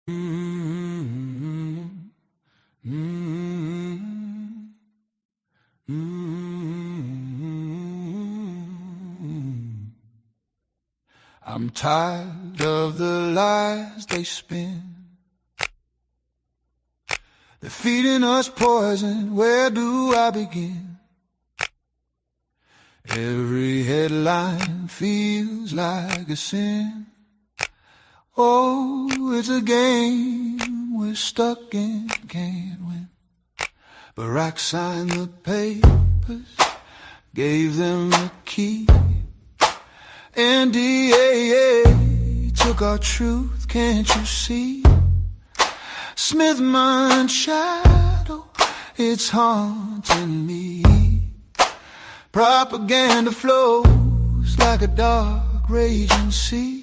Mm-hmm. Mm-hmm. Mm-hmm. I'm tired of the lies they spin. They're feeding us poison, where do I begin? Every headline feels like a sin. Oh, it's a game we're stuck in, can't win. Barack signed the papers, gave them the key. NDAA took our truth, can't you see? Smithman's shadow, it's haunting me. Propaganda flows like a dark raging sea.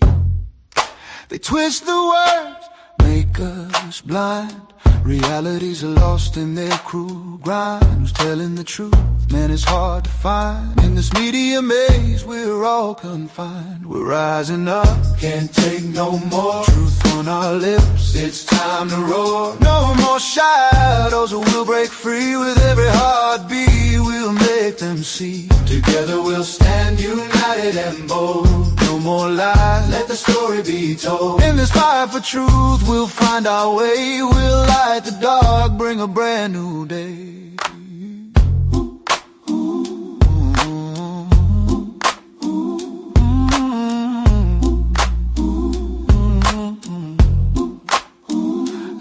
They twist the words, make us blind. Realities are lost in their cruel grind. Who's telling the truth? Man, it's hard to find. In this media maze, we're all confined. We're rising up, can't take no more. Truth on our lips, it's time to roar. No more shadows, we'll break free. With every heartbeat, we'll make them see. Together we'll stand united and bold. No more lies, let the story be told. In this fight for truth, we'll find our way. We'll light the dark, bring a brand new day.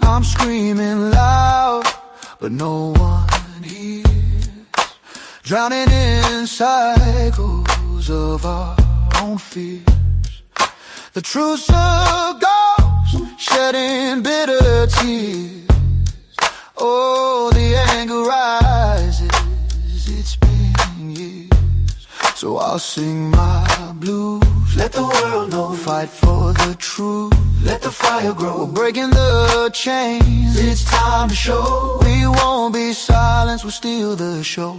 I'm screaming loud, but no one hears. Drowning in cycles of our own fears. The truth's a ghost, shedding bitter tears. Oh, the anger rises, it's been years. So I'll sing my blues, let the world know. Fight for the truth, let the fire grow. We're breaking the chains, it's time to show. We won't be silenced, we'll steal the show.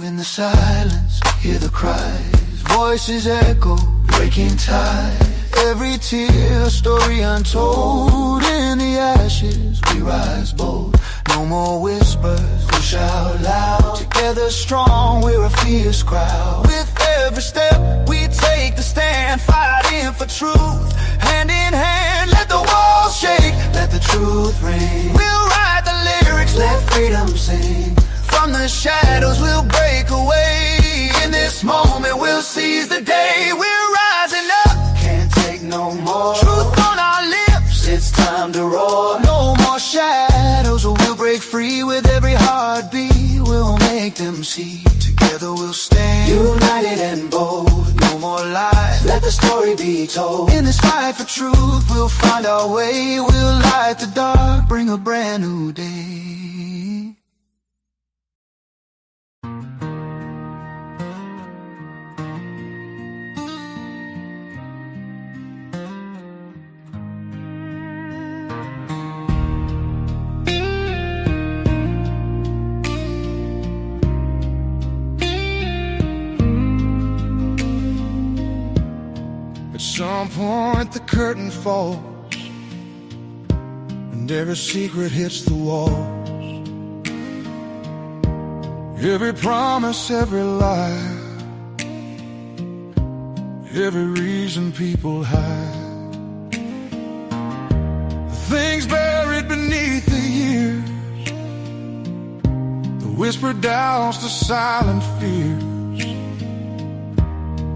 In the silence, hear the cries, voices echo, breaking tide. Every tear, a story untold. In the ashes, we rise bold. No more whispers, we'll shout loud. Together strong, we're a fierce crowd. With every step, we take the stand, fighting for truth. Hand in hand, let the walls shake, let the truth ring. We'll write the lyrics, let freedom sing. From the shadows, we'll break away. In this moment, we'll seize the day. We're rising up, can't take no more. Truth on our lips, it's time to roar. No more shadows, we'll break free. With every heartbeat, we'll make them see. Together we'll stand united and bold. No more lies, let the story be told. In this fight for truth, we'll find our way. We'll light the dark, bring a brand new day. At some point the curtain falls, and every secret hits the walls. Every promise, every lie, every reason people hide. The things buried beneath the years, the whispered doubts, the silent fears,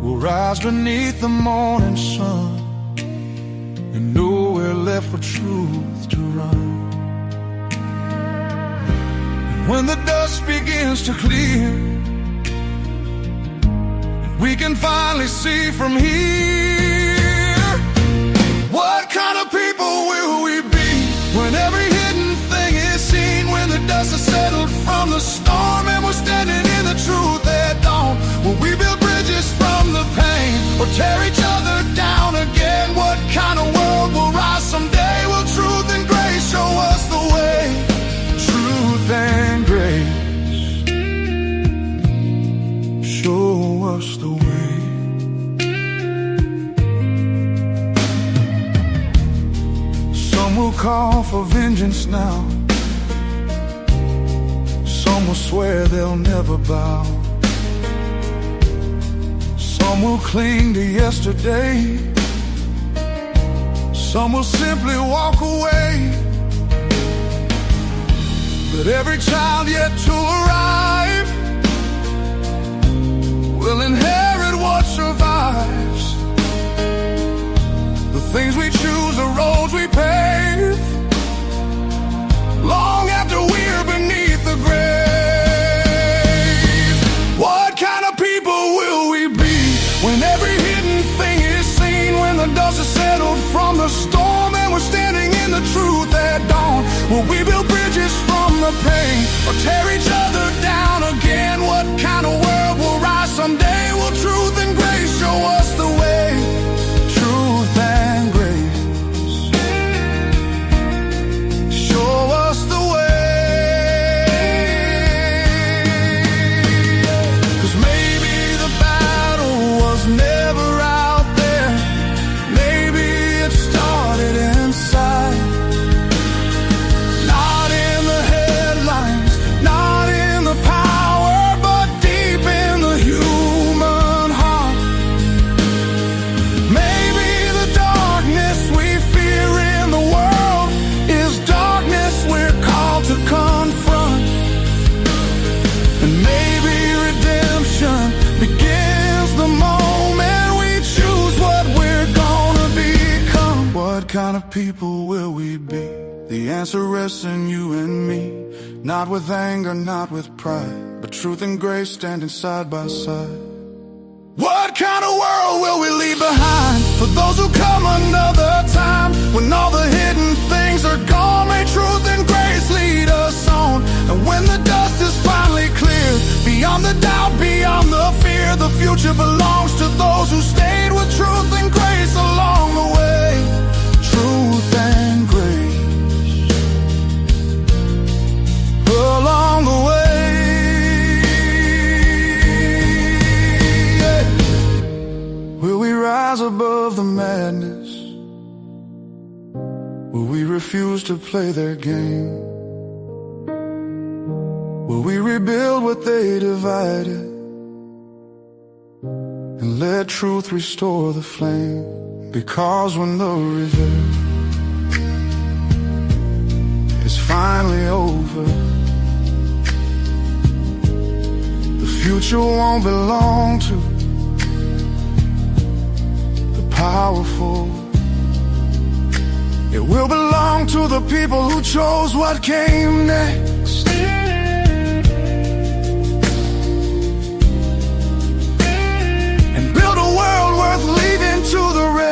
will rise beneath the morning sun, and nowhere left for truth to run. And when the dust begins to clear, and we can finally see from here, what kind of people will we be when every hidden thing is seen? When the dust has settled from the storm and we're standing in the truth at dawn, will we build bridges from the pain, or tear each other down again? What kind of world will rise someday? Will truth and grace show us the way? Truth and grace show us the way. Some will call for vengeance now. Some will swear they'll never bow. Some will cling to yesterday. Some will simply walk away. But every child yet to arrive will inherit what survives. The things we choose, the roads we pave, long after we're beneath the grave. What kind of people will we be when every hidden thing is seen? When the dust is settled from the storm and we're standing in the truth at dawn? Will we build bridges from the pain or tear each other down again? What kind of world will rise someday? Will truth and grace show us the way? Truth and grace show us the way. 'Cause maybe the battle was never out there. Maybe it started inside. Not in the headlines, not in the power, but deep in the human heart. Maybe the darkness we fear in the world is darkness we're called to confront. And maybe redemption begins the moment we choose what we're gonna become. What kind of people will we be? The answer rests in you and me. Not with anger, not with pride, but truth and grace standing side by side. What kind of world will we leave behind for those who come another time? When all the hidden things are gone, may truth and grace lead us on. And when the dust is finally cleared, beyond the doubt, beyond the fear, the future belongs to those who stayed with truth and grace along the way. Truth and grace along the way. Yeah. Will we rise above the madness? Will we refuse to play their game? Will we rebuild what they divided and let truth restore the flame? Because when the river is finally over, the future won't belong to the powerful. It will belong to the people who chose what came next. And build a world worth leaving to the rest.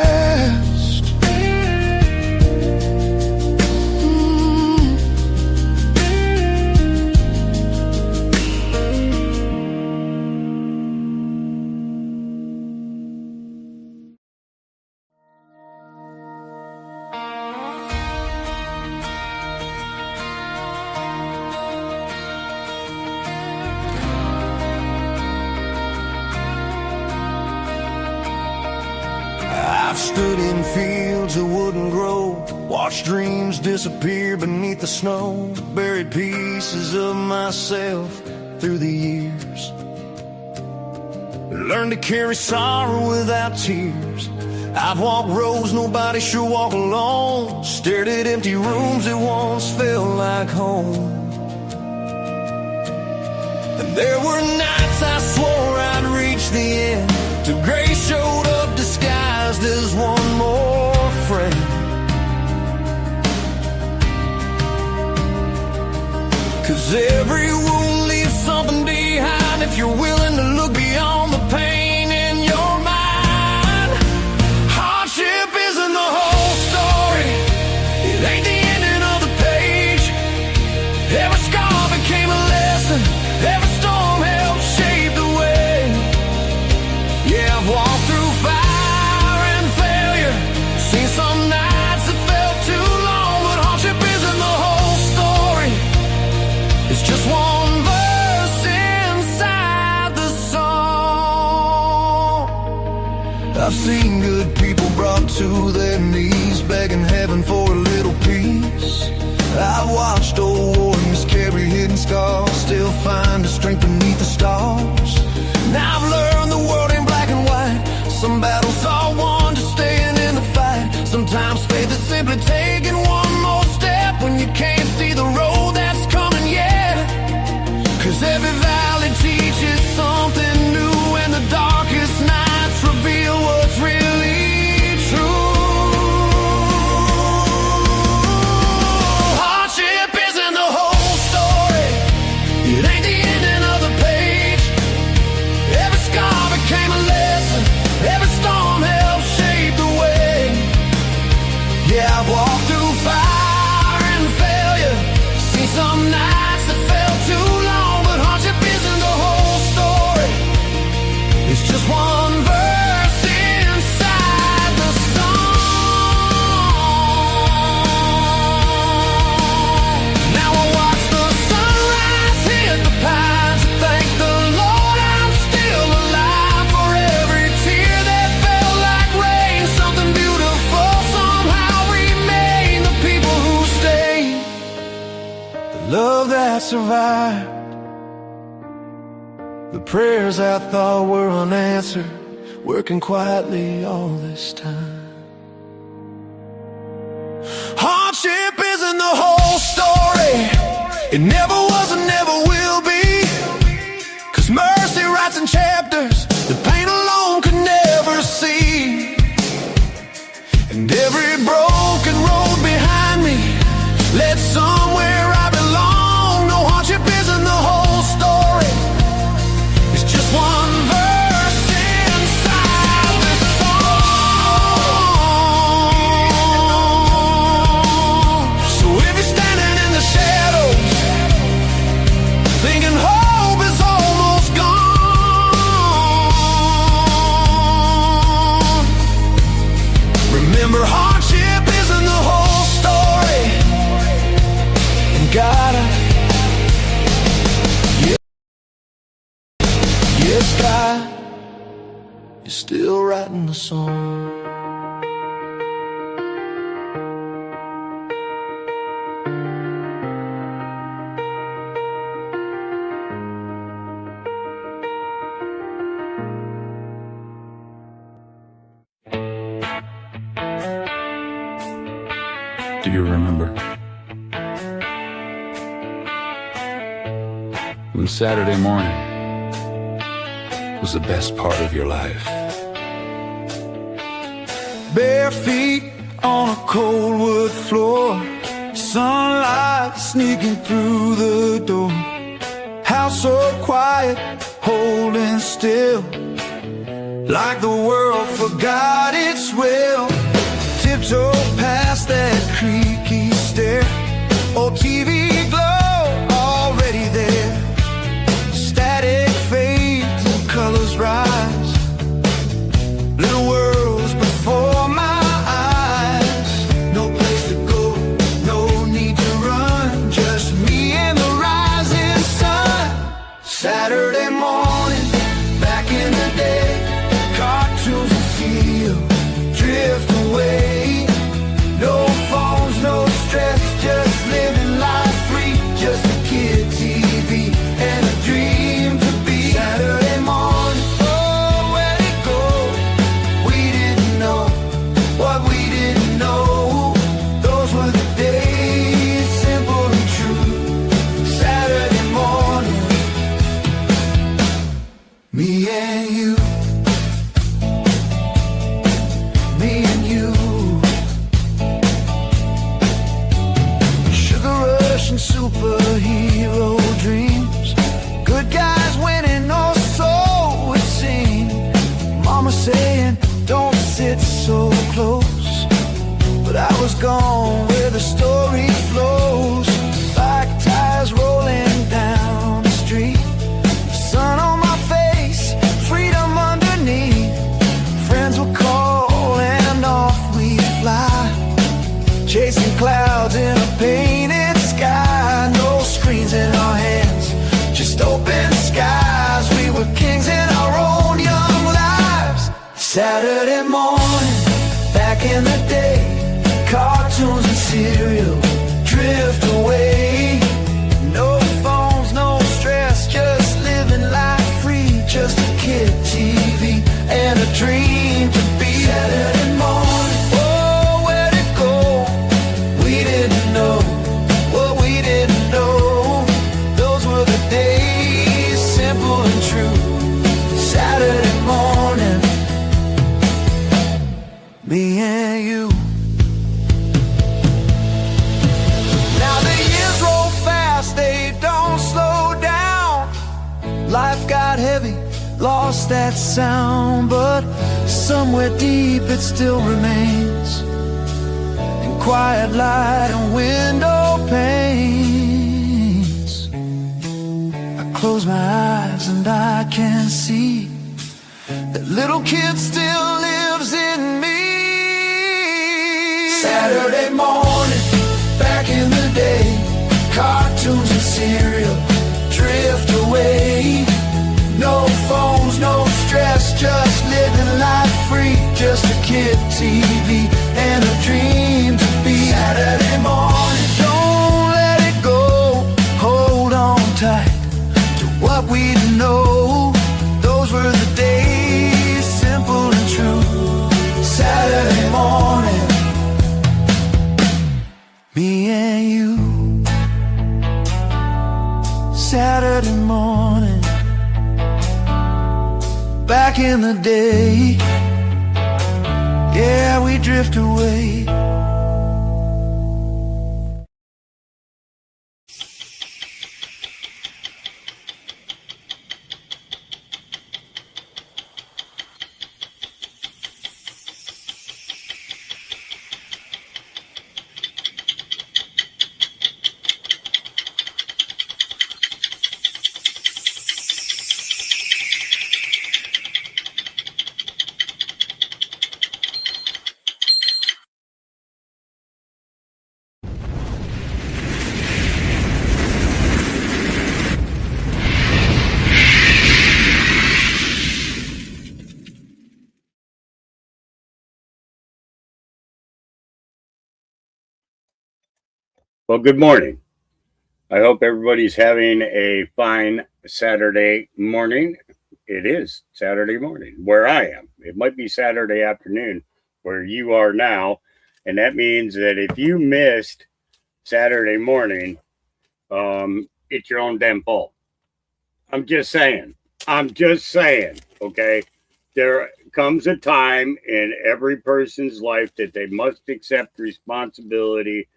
I've stood in fields that wouldn't grow, watched dreams disappear beneath the snow, buried pieces of myself through the years, learned to carry sorrow without tears. I've walked roads nobody should walk alone, stared at empty rooms that once felt like home. And there were nights I swore I'd reach the end, till grace showed up disguised as one more friend. 'Cause every wound leaves something behind if you're willing to look beyond the pain in your mind. Hardship isn't the whole story, it ain't the ending of the page. Every scar became a lesson, every storm helped shape the way. Yeah, I've walked through fire and failure, seen some nights that felt too long, but hardship isn't the whole story, it's just good people brought to their knees, begging heaven for a little peace. I've watched old warriors carry hidden scars, still find the strength beneath the stars. Now I've learned the world ain't black and white. Some battles are won just staying in the fight. Sometimes faith is simply taking one more step when you can't see the road that's coming yet. 'Cause every valley teaches something new, and the darkest nights reveal what's really true. Hardship isn't the whole story. It ain't the ending of the page. Every scar became a lesson. Every storm helped shape the way. Yeah, I've walked through fire and failure, seen some nights that felt too long, but hardship isn't the whole story. It's just one verse inside the song. Now I watch the sunrise hit the pines and thank the Lord I'm still alive. For every tear that felt like rain, something beautiful somehow remained. The people who stayed, the love that survived, the prayers I thought were unanswered, working quietly all this time. Hardship isn't the whole story. It never was and never will be. 'Cause mercy writes in chapters that pain alone could never see. And every broken road behind me led somewhere I belong. No, hardship isn't the whole story. It's just one verse inside the song. So if you're standing in the shadows, thinking hope is almost gone, remember hardship isn't the whole story. And God, yes, God, you're still writing the song. Do you remember when Saturday morning was the best part of your life? Bare feet on a cold wood floor, sunlight sneaking through the door. House so quiet, holding still, like the world forgot its will. Tiptoe past that creaky stair, old TV glow already there. Static fades and colors rise, little worlds before my eyes. No place to go, no need to run, just me and the rising sun. Saturday morning, back in the day, cartoons and feel drift away. No phones, no stress, just living life free. Just a kid, TV, and a dream to be. Saturday morning, oh, where'd it go? We didn't know what we didn't know. Those were the days, simple and true. Saturday morning, me and you, me and you. And superhero dreams, good guys winning, or so it seemed. Mama saying, don't sit so close, but I was gone where the story flows. Black tires rolling down the street, the sun on my face, freedom underneath. Friends will call and off we fly, chasing clouds in a painted sky. No screens in our hands, just open skies. We were kings in our own young lives. Saturday morning, Back in the day, cartoons and cereal, drift away. No phones, no stress, just living life free. Just a kid, TV, and a dream to be Saturday morning. Oh, where'd it go? We didn't know what we didn't know. Those were the days, simple and true. Saturday morning, me and you. Now the years roll fast, they don't slow down. Life got heavy, lost that sound, but somewhere deep it still remains. In quiet light and window panes, I close my eyes and I can see that little kid still lives in me. Saturday morning, back in the day, cartoons and cereal, drift away. No phones, no stress, just living life free. Just a kid, TV, and a dream to be Saturday morning. Don't let it go, hold on tight to what we know. Those were the days, simple and true. Saturday morning, me and you. Saturday morning, back in the day, yeah, we drift away. Well, good morning. I hope everybody's having a fine Saturday morning. It is Saturday morning where I am. It might be Saturday afternoon where you are now. And that means that if you missed Saturday morning, it's your own damn fault. I'm just saying, okay? There comes a time in every person's life that they must accept responsibility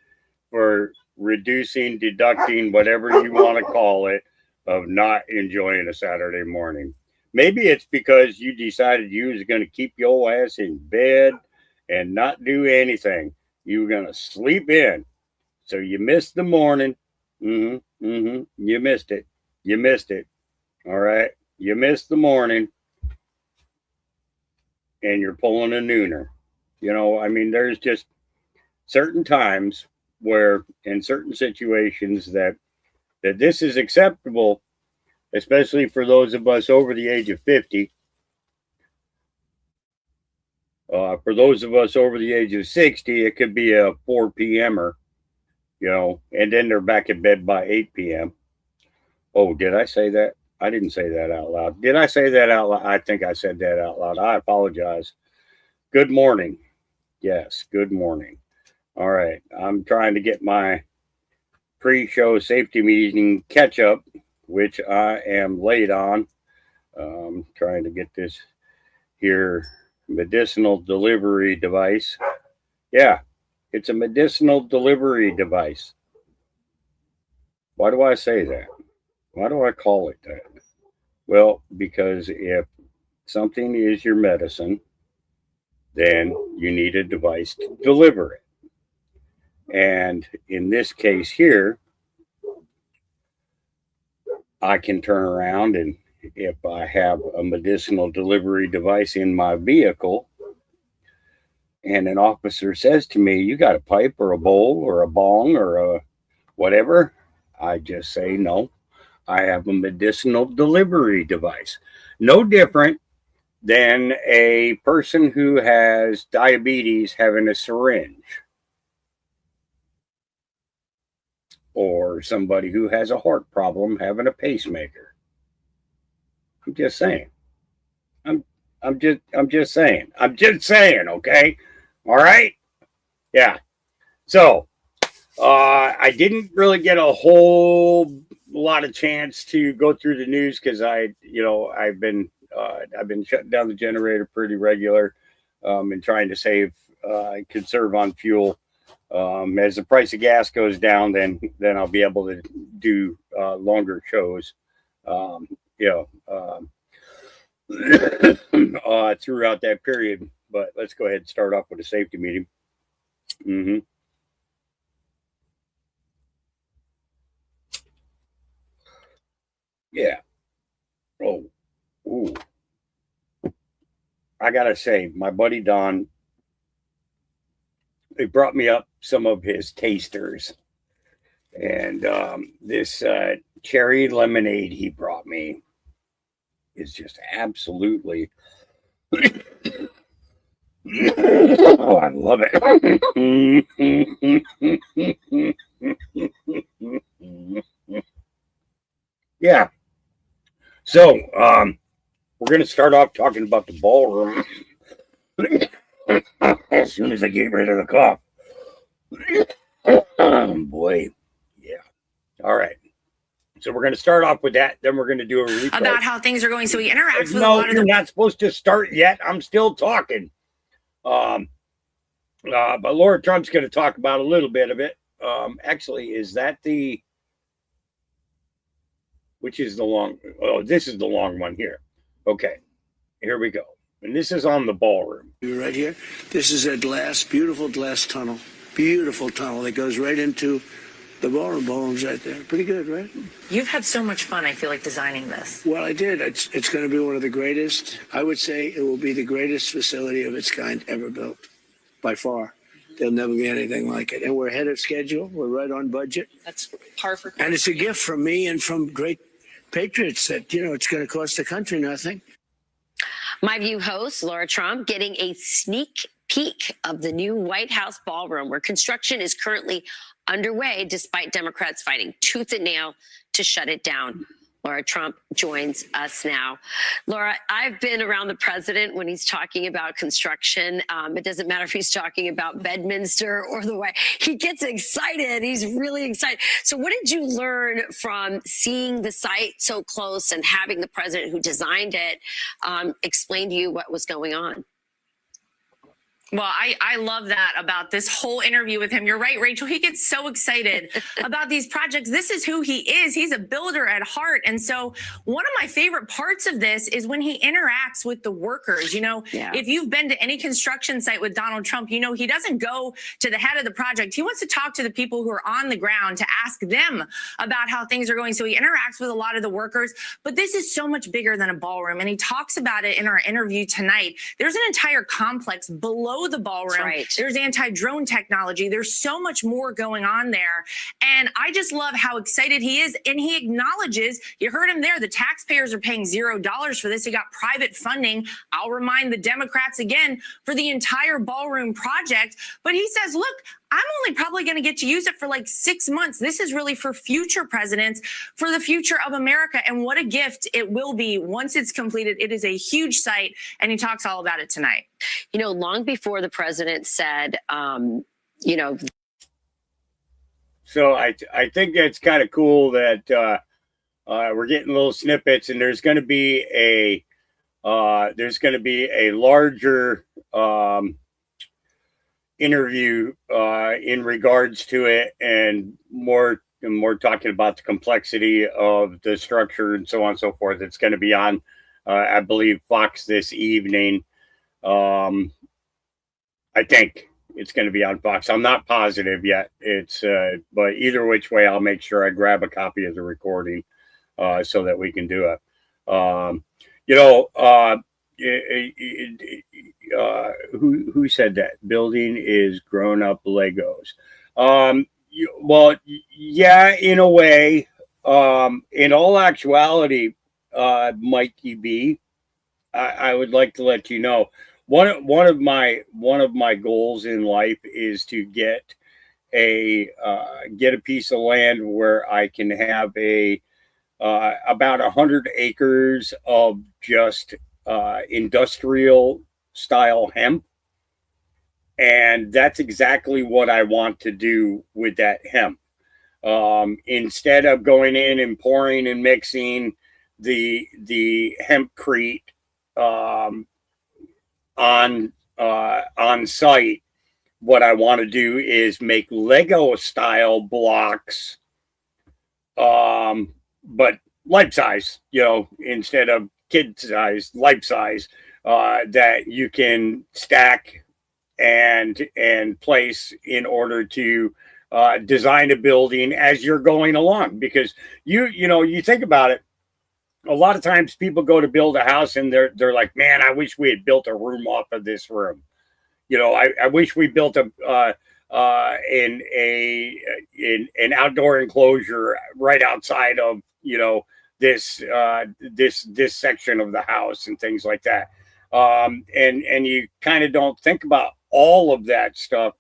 for reducing, deducting, whatever you want to call it, of not enjoying a Saturday morning. Maybe it's because you decided you was going to keep your ass in bed and not do anything. You were going to sleep in. So you missed the morning. You missed it. You missed it. All right. You missed the morning and you're pulling a nooner. You know, I mean, there's just certain times where in certain situations that this is acceptable, especially for those of us over the age of 50. For those of us over the age of 60, it could be a 4 p.m.er, you know, and then they're back in bed by 8 p.m. Oh, did I say that? I didn't say that out loud. Did I say that out loud? I think I said that out loud. I apologize. Good morning. Yes, good morning. All right. I'm trying to get my pre-show safety meeting catch up, which I am late on. Trying to get this here medicinal delivery device. Yeah, it's a medicinal delivery device. Why do I say that? Why do I call it that? Well, because if something is your medicine, then you need a device to deliver it. And in this case here, I can turn around and if I have a medicinal delivery device in my vehicle and an officer says to me, you got a pipe or a bowl or a bong or a whatever, I just say, no, I have a medicinal delivery device. No different than a person who has diabetes having a syringe, or somebody who has a heart problem having a pacemaker. I'm just saying. I'm just saying. I'm just saying, okay? All right? Yeah. So, I didn't really get a whole lot of chance to go through the news because I've been shutting down the generator pretty regular, and trying to conserve on fuel. As the price of gas goes down, then I'll be able to do longer shows. Throughout that period. But let's go ahead and start off with a safety meeting. Yeah. Oh, ooh. I gotta say, my buddy Don, he brought me up some of his tasters, and this cherry lemonade he brought me is just absolutely. Oh, I love it. Yeah. So, we're going to start off talking about the ballroom as soon as I get rid of the cough. Boy. Yeah. All right. So we're going to start off with that. Then we're going to do a refresh about how things are going. So he interacts with a No, lot of you're the. not supposed to start yet. I'm still talking. But Laura Trump's going to talk about a little bit of it. Actually, is that which is the long? Oh, this is the long one here. Okay, here we go. And this is on the ballroom. Right here. This is a beautiful glass tunnel. Beautiful tunnel that goes right into the ballroom. Ballroom's right there. Pretty good, right? You've had so much fun, I feel like, designing this. Well, I did. It's going to be one of the greatest. I would say it will be the greatest facility of its kind ever built, by far. There'll never be anything like it. And we're ahead of schedule. We're right on budget. That's par for. And it's a gift from me and from great patriots that, it's going to cost the country nothing. My View host, Laura Trump, getting a sneak peek of the new White House ballroom, where construction is currently underway despite Democrats fighting tooth and nail to shut it down. Laura Trump joins us now. Laura, I've been around the president when he's talking about construction. It doesn't matter if he's talking about Bedminster or the White. He gets excited. He's really excited. So what did you learn from seeing the site so close and having the president who designed it explain to you what was going on? Well, I love that about this whole interview with him. You're right, Rachel. He gets so excited about these projects. This is who he is. He's a builder at heart. And so one of my favorite parts of this is when he interacts with the workers. If you've been to any construction site with Donald Trump, he doesn't go to the head of the project. He wants to talk to the people who are on the ground to ask them about how things are going. So he interacts with a lot of the workers. But this is so much bigger than a ballroom. And he talks about it in our interview tonight. There's an entire complex below the ballroom. Right. There's anti-drone technology. There's so much more going on there. And I just love how excited he is. And he acknowledges, you heard him there, the taxpayers are paying $0 for this. He got private funding. I'll remind the Democrats again for the entire ballroom project. But he says, look, I'm only probably going to get to use it for like 6 months. This is really for future presidents, for the future of America. And what a gift it will be once it's completed. It is a huge site. And he talks all about it tonight. Long before the president said, So I think that's kind of cool that we're getting little snippets, and there's going to be a larger interview in regards to it, and more talking about the complexity of the structure and so on and so forth. It's going to be on, I believe, Fox this evening. I think it's going to be on Fox. I'm not positive yet. But either which way, I'll make sure I grab a copy of the recording so that we can do it. Who said that? Building is grown up Legos. Well, yeah, in a way. In all actuality, Mikey B, I would like to let you know one of my goals in life is to get a piece of land where I can have a about 100 acres of just industrial style hemp, and that's exactly what I want to do with that hemp. Instead of going in and pouring and mixing the hempcrete on site, what I want to do is make Lego style blocks, but life size, instead of kid size, life size, that you can stack and place in order to design a building as you're going along. Because you think about it, a lot of times people go to build a house and they're like, man, I wish we had built a room off of this room. I wish we built an outdoor enclosure right outside of this section of the house and things like that. And you kind of don't think about all of that stuff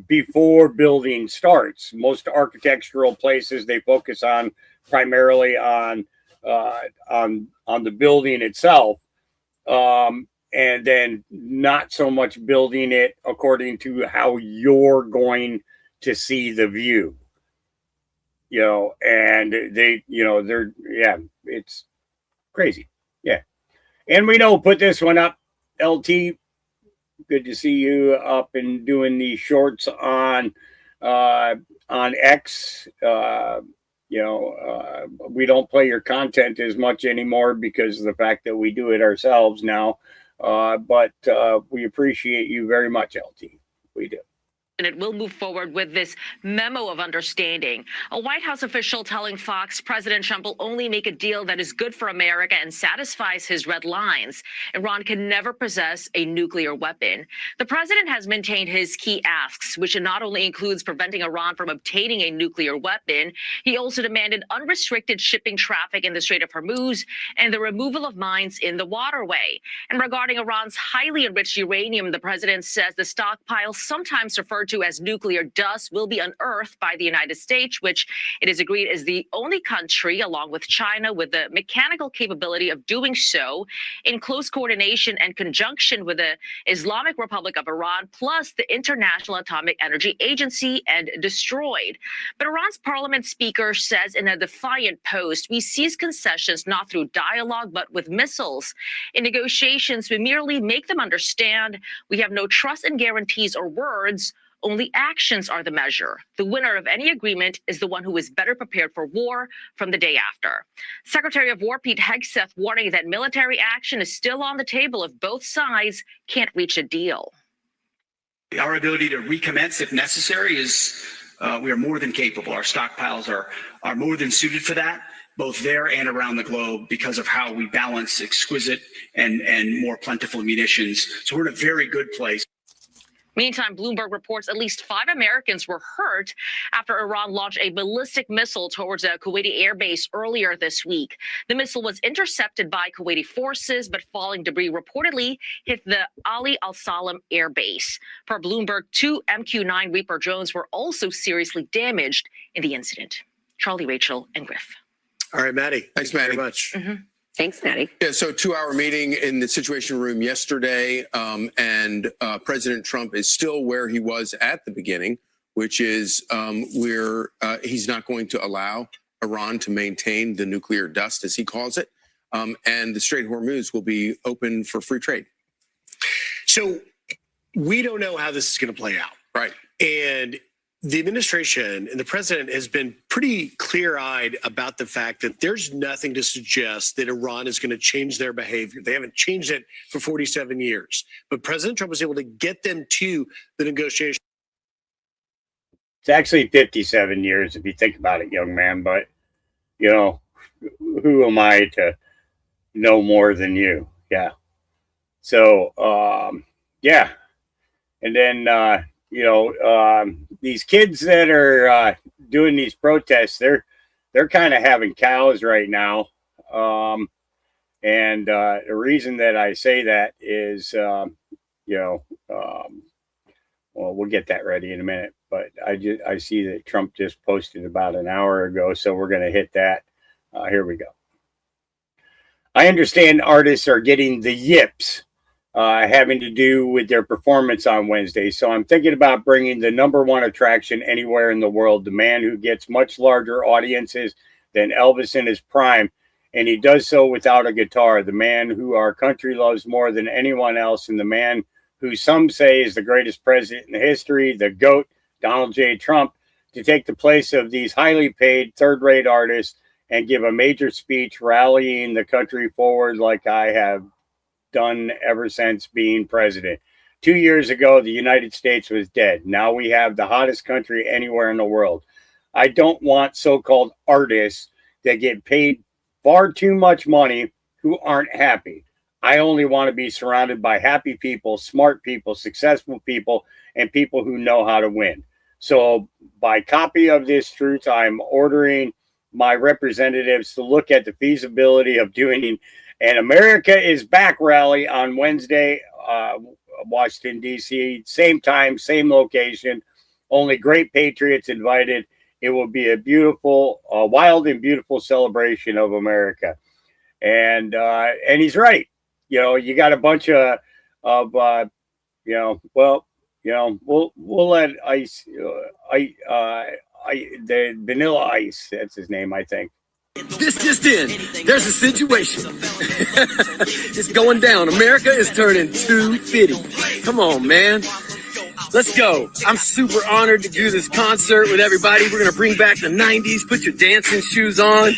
before building starts. Most architectural places, they focus on primarily on the building itself, and then not so much building it according to how you're going to see the view. And it's crazy. Yeah. And we know, put this one up, LT. Good to see you up and doing these shorts on X. We don't play your content as much anymore because of the fact that we do it ourselves now. But we appreciate you very much, LT. We do. And it will move forward with this memo of understanding. A White House official telling Fox President Trump will only make a deal that is good for America and satisfies his red lines. Iran can never possess a nuclear weapon. The president has maintained his key asks, which not only includes preventing Iran from obtaining a nuclear weapon, he also demanded unrestricted shipping traffic in the Strait of Hormuz and the removal of mines in the waterway. And regarding Iran's highly enriched uranium, the president says the stockpile, sometimes referred to as nuclear dust, will be unearthed by the United States, which it is agreed is the only country, along with China, with the mechanical capability of doing so in close coordination and conjunction with the Islamic Republic of Iran, plus the International Atomic Energy Agency, and destroyed. But Iran's parliament speaker says in a defiant post, we seize concessions not through dialogue, but with missiles. In negotiations, we merely make them understand we have no trust in guarantees or words. Only actions are the measure. The winner of any agreement is the one who is better prepared for war from the day after. Secretary of War Pete Hegseth warning that military action is still on the table if both sides can't reach a deal. Our ability to recommence if necessary is, we are more than capable. Our stockpiles are more than suited for that, both there and around the globe, because of how we balance exquisite and more plentiful munitions. So we're in a very good place. Meantime, Bloomberg reports at least 5 Americans were hurt after Iran launched a ballistic missile towards a Kuwaiti airbase earlier this week. The missile was intercepted by Kuwaiti forces, but falling debris reportedly hit the Ali Al Salam airbase. Per Bloomberg, 2 MQ-9 Reaper drones were also seriously damaged in the incident. Charlie, Rachel, and Griff. All right, Maddie. Thanks, Maddie. Very much. Mm-hmm. Thanks, Maddie. Yeah, so 2-hour meeting in the Situation Room yesterday, and President Trump is still where he was at the beginning, which is where he's not going to allow Iran to maintain the nuclear dust, as he calls it, and the Strait of Hormuz will be open for free trade. So we don't know how this is going to play out. Right. And the administration and the president has been pretty clear-eyed about the fact that there's nothing to suggest that Iran is going to change their behavior. They haven't changed it for 47 years. But President Trump was able to get them to the negotiation. It's actually 57 years if you think about it, young man. But, who am I to know more than you? Yeah. So, yeah. And then, these kids that are doing these protests, they're kind of having cows right now. And the reason that I say that is, well, we'll get that ready in a minute. But I see that Trump just posted about an hour ago, so we're going to hit that. Here we go. I understand artists are getting the yips having to do with their performance on Wednesday. So I'm thinking about bringing the #1 attraction anywhere in the world, the man who gets much larger audiences than Elvis in his prime. And he does so without a guitar, the man who our country loves more than anyone else, and the man who some say is the greatest president in history, the GOAT, Donald J. Trump, to take the place of these highly paid third-rate artists and give a major speech rallying the country forward like I have done ever since being president. 2 years ago, the United States was dead. Now we have the hottest country anywhere in the world. I don't want so-called artists that get paid far too much money who aren't happy. I only want to be surrounded by happy people, smart people, successful people, and people who know how to win. So by copy of this truth, I'm ordering my representatives to look at the feasibility of doing an America is Back rally on Wednesday, Washington, D.C. Same time, same location, only great patriots invited. It will be a beautiful, wild and beautiful celebration of America. And he's right. You got a bunch of we'll let the Vanilla Ice, that's his name, I think. This just in. There's a situation. It's going down. America is turning 250. Come on, man. Let's go. I'm super honored to do this concert with everybody. We're going to bring back the 90s. Put your dancing shoes on.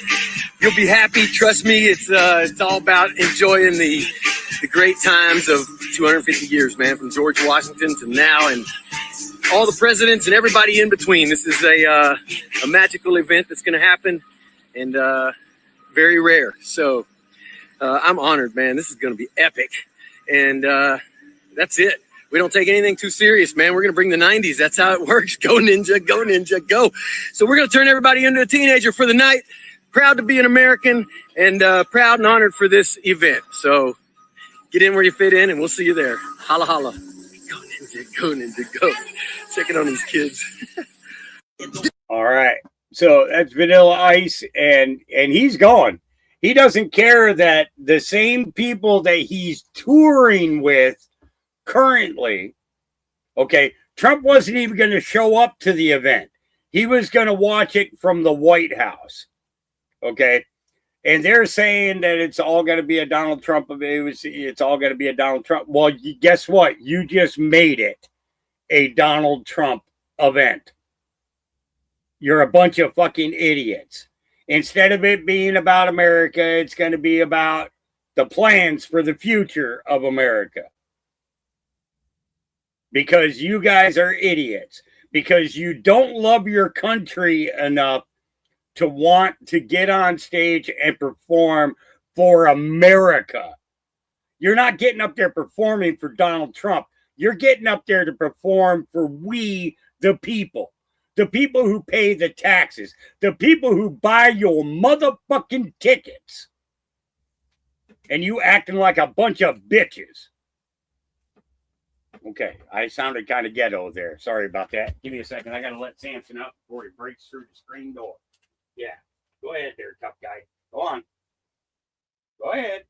You'll be happy. Trust me. It's all about enjoying the great times of 250 years, man, from George Washington to now, and all the presidents and everybody in between. This is a magical event that's going to happen, and very rare. So I'm honored, man. This is going to be epic. And that's it. We don't take anything too serious, man. We're going to bring the 90s. That's how it works. Go Ninja, go Ninja, go. So we're going to turn everybody into a teenager for the night. Proud to be an American, and proud and honored for this event. So get in where you fit in, and we'll see you there. Holla, holla. Go Ninja, go Ninja, go. Checking on these kids. All right. So that's Vanilla Ice, and he's going. He doesn't care that the same people that he's touring with currently, okay, Trump wasn't even going to show up to the event. He was going to watch it from the White House, okay? And they're saying that it's all going to be a Donald Trump event. It's all going to be a Donald Trump. Well, guess what? You just made it a Donald Trump event. You're a bunch of fucking idiots. Instead of it being about America, it's going to be about the plans for the future of America. Because you guys are idiots. Because you don't love your country enough to want to get on stage and perform for America. You're not getting up there performing for Donald Trump. You're getting up there to perform for we, the people. The people who pay the taxes. The people who buy your motherfucking tickets. And you acting like a bunch of bitches. Okay, I sounded kind of ghetto there. Sorry about that. Give me a second. I got to let Samson up before he breaks through the screen door. Yeah, go ahead there, tough guy. Go on. Go ahead.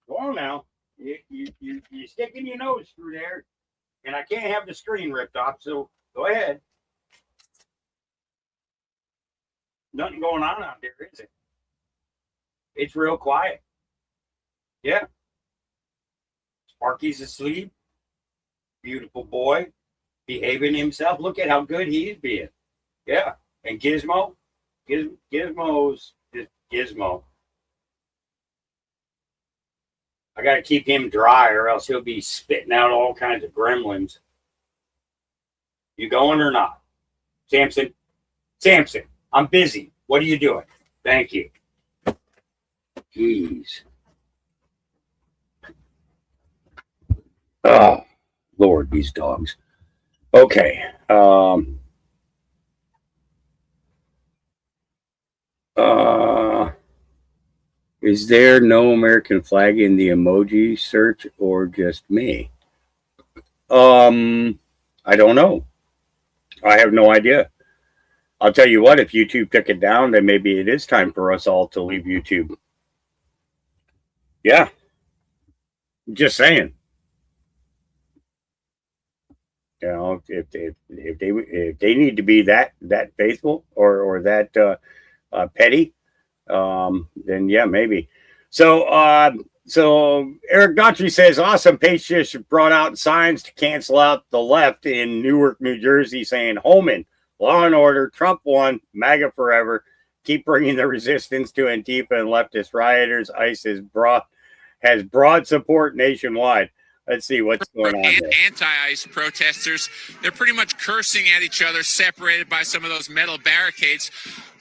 Go on now. You're sticking your nose through there, and I can't have the screen ripped off, so go ahead. Nothing going on out there, is it? It's real quiet. Yeah. Sparky's asleep. Beautiful boy. Behaving himself. Look at how good he's being. Yeah. And Gizmo. Gizmo's just Gizmo. I got to keep him dry or else he'll be spitting out all kinds of gremlins. You going or not? Samson, I'm busy. What are you doing? Thank you. Jeez. Oh, Lord, these dogs. Okay. Is there no American flag in the emoji search or just me? I don't know. I have no idea. I'll tell you what, if YouTube took it down, then maybe it is time for us all to leave YouTube. Yeah. Just saying. You know, if they need to be that faithful or that petty, then yeah, maybe. So Eric Daughtry says, awesome. Page Shish brought out signs to cancel out the left in Newark, New Jersey, saying Holman, law and order, Trump won, MAGA forever. Keep bringing the resistance to Antifa and leftist rioters. ICE has broad support nationwide. Let's see what's going on there. Anti-ICE protesters, they're pretty much cursing at each other, separated by some of those metal barricades.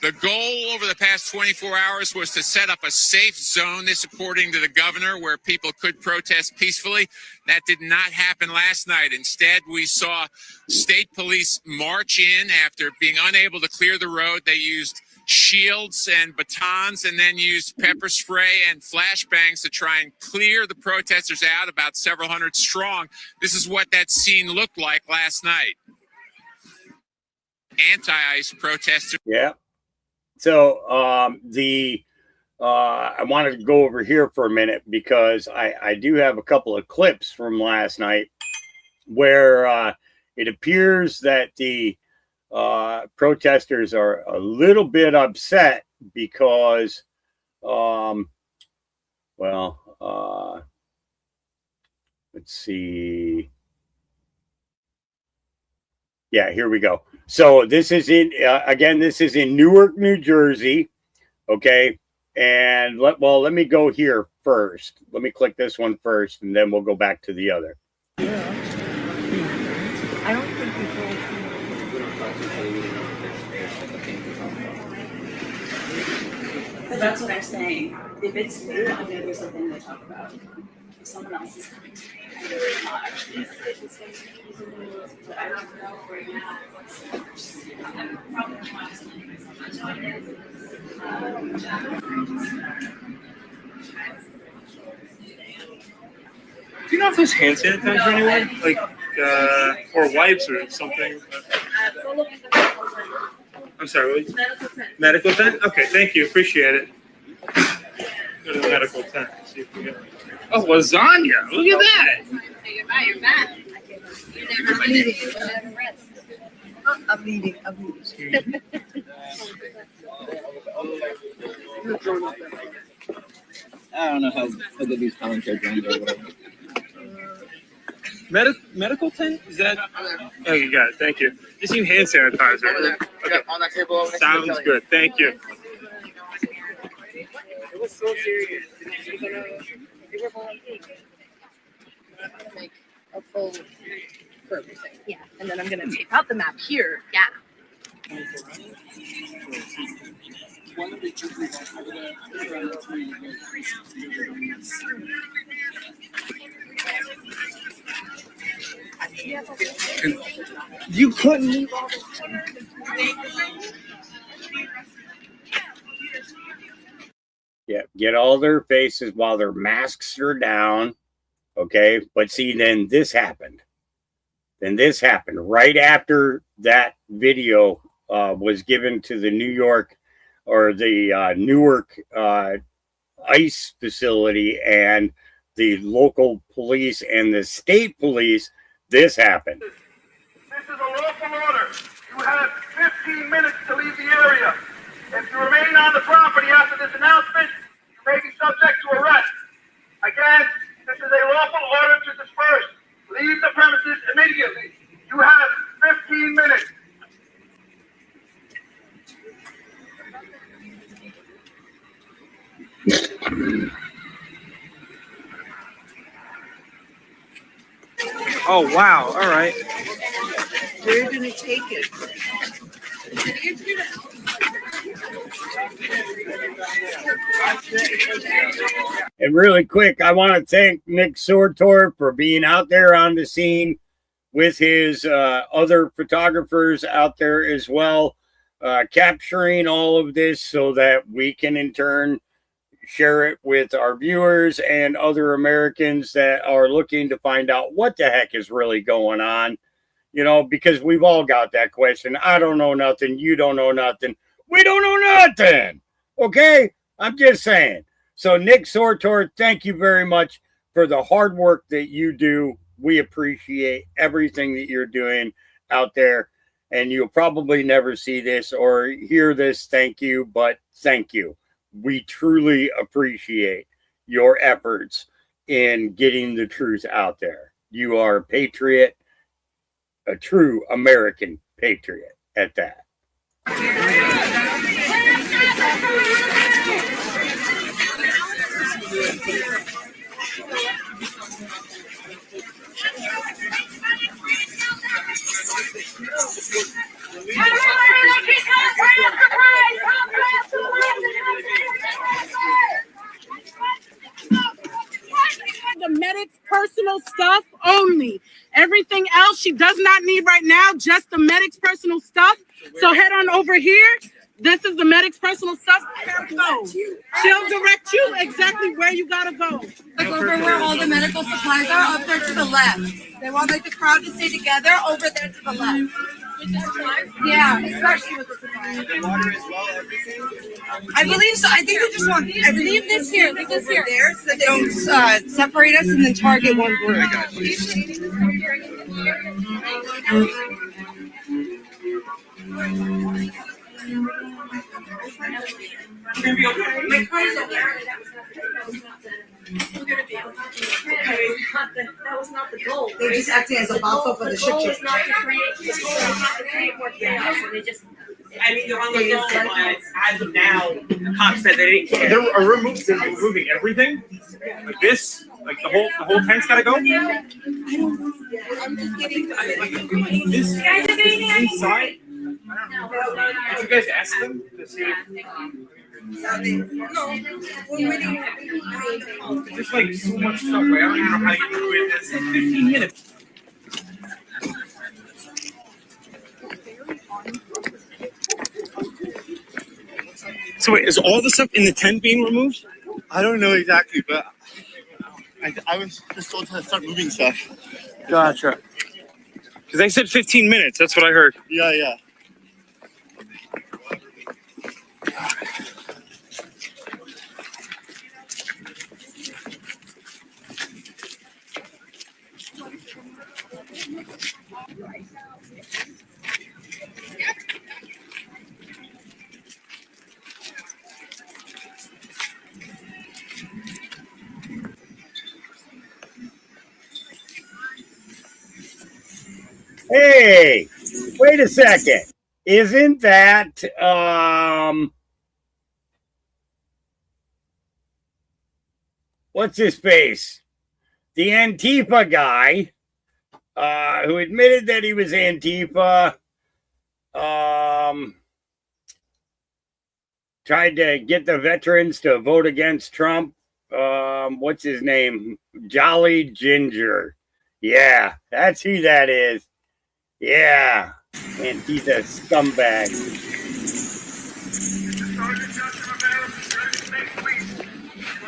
The goal over the past 24 hours was to set up a safe zone, this according to the governor, where people could protest peacefully. That did not happen last night. Instead, we saw state police march in after being unable to clear the road. They used shields and batons and then used pepper spray and flashbangs to try and clear the protesters out, about several hundred strong. This is what that scene looked like last night. Anti-ICE protesters. Yeah. So I wanted to go over here for a minute because I do have a couple of clips from last night where it appears that the protesters are a little bit upset because, let's see. Yeah, here we go. So this is this is in Newark, New Jersey. Okay. And let me go here first. Let me click this one first and then we'll go back to the other. I don't think But that's what I'm saying. If it's new, then there's something to talk about. If someone else is coming to me, I really not actually. But I don't know right now what's I'm probably trying to make so much on it. Do you know if there's hand sanitizer anywhere? Like, or wipes or something? I'm sorry, what? Medical tent? Okay, thank you. Appreciate it. Go to the medical tent. See if we get... Oh, lasagna. Look at that. You're back. I'm leaving. I don't know how good these commentary drones are. Medical tent? Is that? Oh, you got it. Thank you. Just need hand sanitizer. Okay. On that table. Sounds good. Thank you. It was so serious. Make a full for everything. Yeah, and then I'm gonna tape out the map here. Yeah. You couldn't. Yeah, get all their faces while their masks are down. Okay, but see, then this happened. Right after that video was given to the New York or the Newark ICE facility and the local police and the state police. This happened. This is a lawful order. You have 15 minutes to leave the area. If you remain on the property after this announcement, you may be subject to arrest. Again, this is a lawful order to disperse. Leave the premises immediately. You have 15 minutes. Oh, wow. All right. We're gonna take it. And really quick, I want to thank Nick Sortor for being out there on the scene with his other photographers out there as well, capturing all of this so that we can in turn share it with our viewers and other Americans that are looking to find out what the heck is really going on. You know, because we've all got that question. I don't know nothing. You don't know nothing. We don't know nothing. Okay? I'm just saying. So, Nick Sortor, thank you very much for the hard work that you do. We appreciate everything that you're doing out there. And you'll probably never see this or hear this. Thank you. But thank you. We truly appreciate your efforts in getting the truth out there. You are a patriot, a true American patriot at that. The medic's personal stuff only. Everything else she does not need right now, just the medic's personal stuff. So head on over here. This is the medic's personal stuff. Go. She'll direct you exactly where you gotta go. Like over where all the medical supplies are, up there to the left. They want like the crowd to stay together over there to the left. Yeah, especially with the supplies. The water as well, everything? I believe so. I think they just want, I believe this here, leave this here there so that they don't separate us and then target one group. I got you. My car is over there. We're gonna be okay. That was not the goal. They're just acting as a buffer for the ship. The goal is not to create more chaos. They just. I mean, they're on the phone, but as of now, the cops said they didn't care. They're removing everything. Like this, like the whole tent's gotta go. I don't know. I'm just getting this inside. Did you guys ask them to see if? No, we're waiting. There's just like so much stuff. Like, I don't even know how you do it. It's like 15 minutes. So wait, is all the stuff in the tent being removed? I don't know exactly, but I was just told to start moving stuff. Gotcha. Because they said 15 minutes. That's what I heard. Yeah. Hey, wait a second. Isn't that what's his face? The Antifa guy who admitted that he was Antifa, tried to get the veterans to vote against Trump. What's his name? Jolly Ginger. Yeah, that's who that is. Yeah, and he's a scumbag.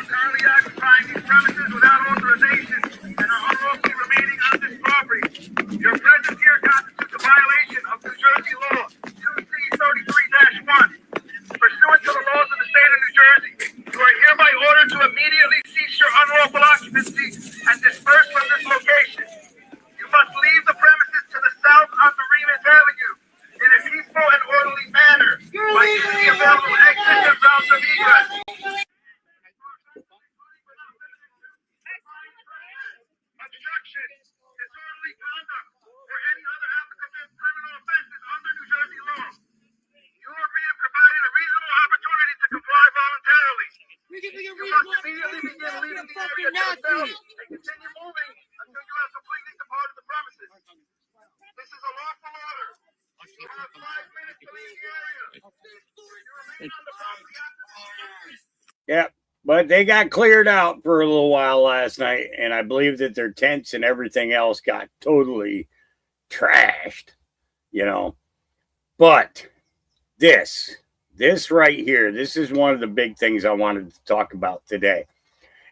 Currently occupying these premises without authorization and are unlawfully remaining on this property. Your presence here constitutes a violation of New Jersey law 2C33-1. Pursuant to the laws of the state of New Jersey, you are hereby ordered to immediately cease your unlawful occupancy and disperse from this location. You must leave the premises to the south on Bereavement Avenue in a peaceful and orderly manner by using the available exits and routes of egress. Obstruction, disorderly conduct, or any other applicable criminal offenses under New Jersey law. You are being provided a reasonable opportunity to comply voluntarily. You must immediately begin leaving the area to yourself and continue moving until you have completely departed the premises. This is a lawful order. You have 5 minutes to leave the area. You remain on the property after. Yep. But they got cleared out for a little while last night, and I believe that their tents and everything else got totally trashed, you know. But this This right here, this is one of the big things I wanted to talk about today.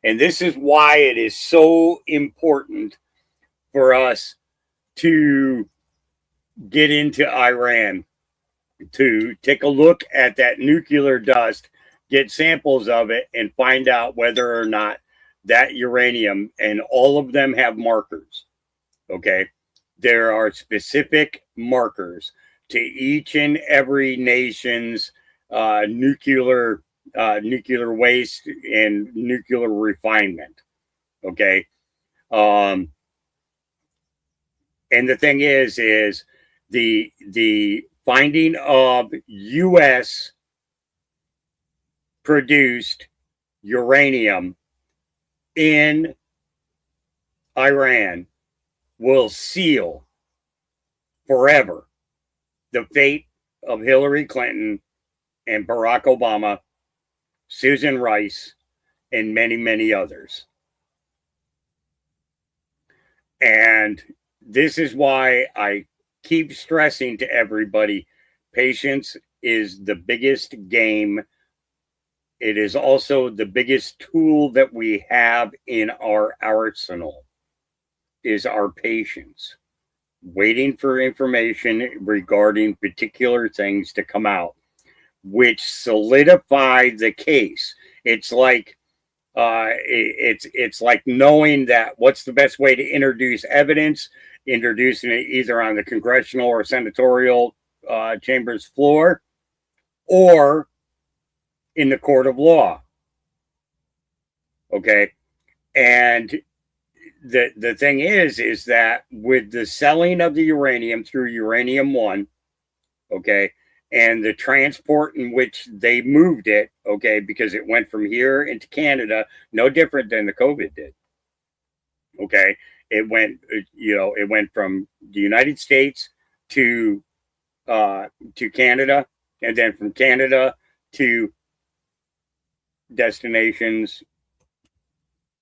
And this is why it is so important for us to get into Iran, to take a look at that nuclear dust, get samples of it, and find out whether or not that uranium, and all of them have markers, okay? There are specific markers to each and every nation's nuclear waste and nuclear refinement, okay? And the thing is the finding of U.S. produced uranium in Iran will seal forever the fate of Hillary Clinton and Barack Obama, Susan Rice, and many, many others. And this is why I keep stressing to everybody, patience is the biggest game. It is also the biggest tool that we have in our arsenal, is our patience. Waiting for information regarding particular things to come out, which solidify the case. It's like it's like knowing that what's the best way to introduce evidence, introducing it either on the congressional or senatorial chamber's floor, or in the court of law. Okay, and the thing is that with the selling of the uranium through Uranium One, okay, and the transport in which they moved it, okay, because it went from here into Canada, no different than the COVID did. Okay, it went from the United States to Canada, and then from Canada to destinations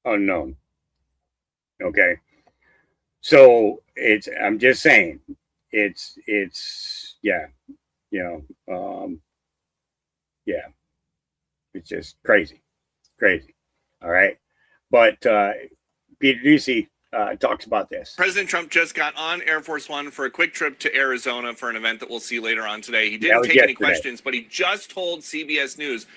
unknown. Okay, so I'm just saying, it's yeah, yeah, it's just crazy. All right, but Peter Ducey talks about this. President Trump just got on Air Force One for a quick trip to Arizona for an event that we'll see later on today. He didn't take any questions, but he just told CBS News.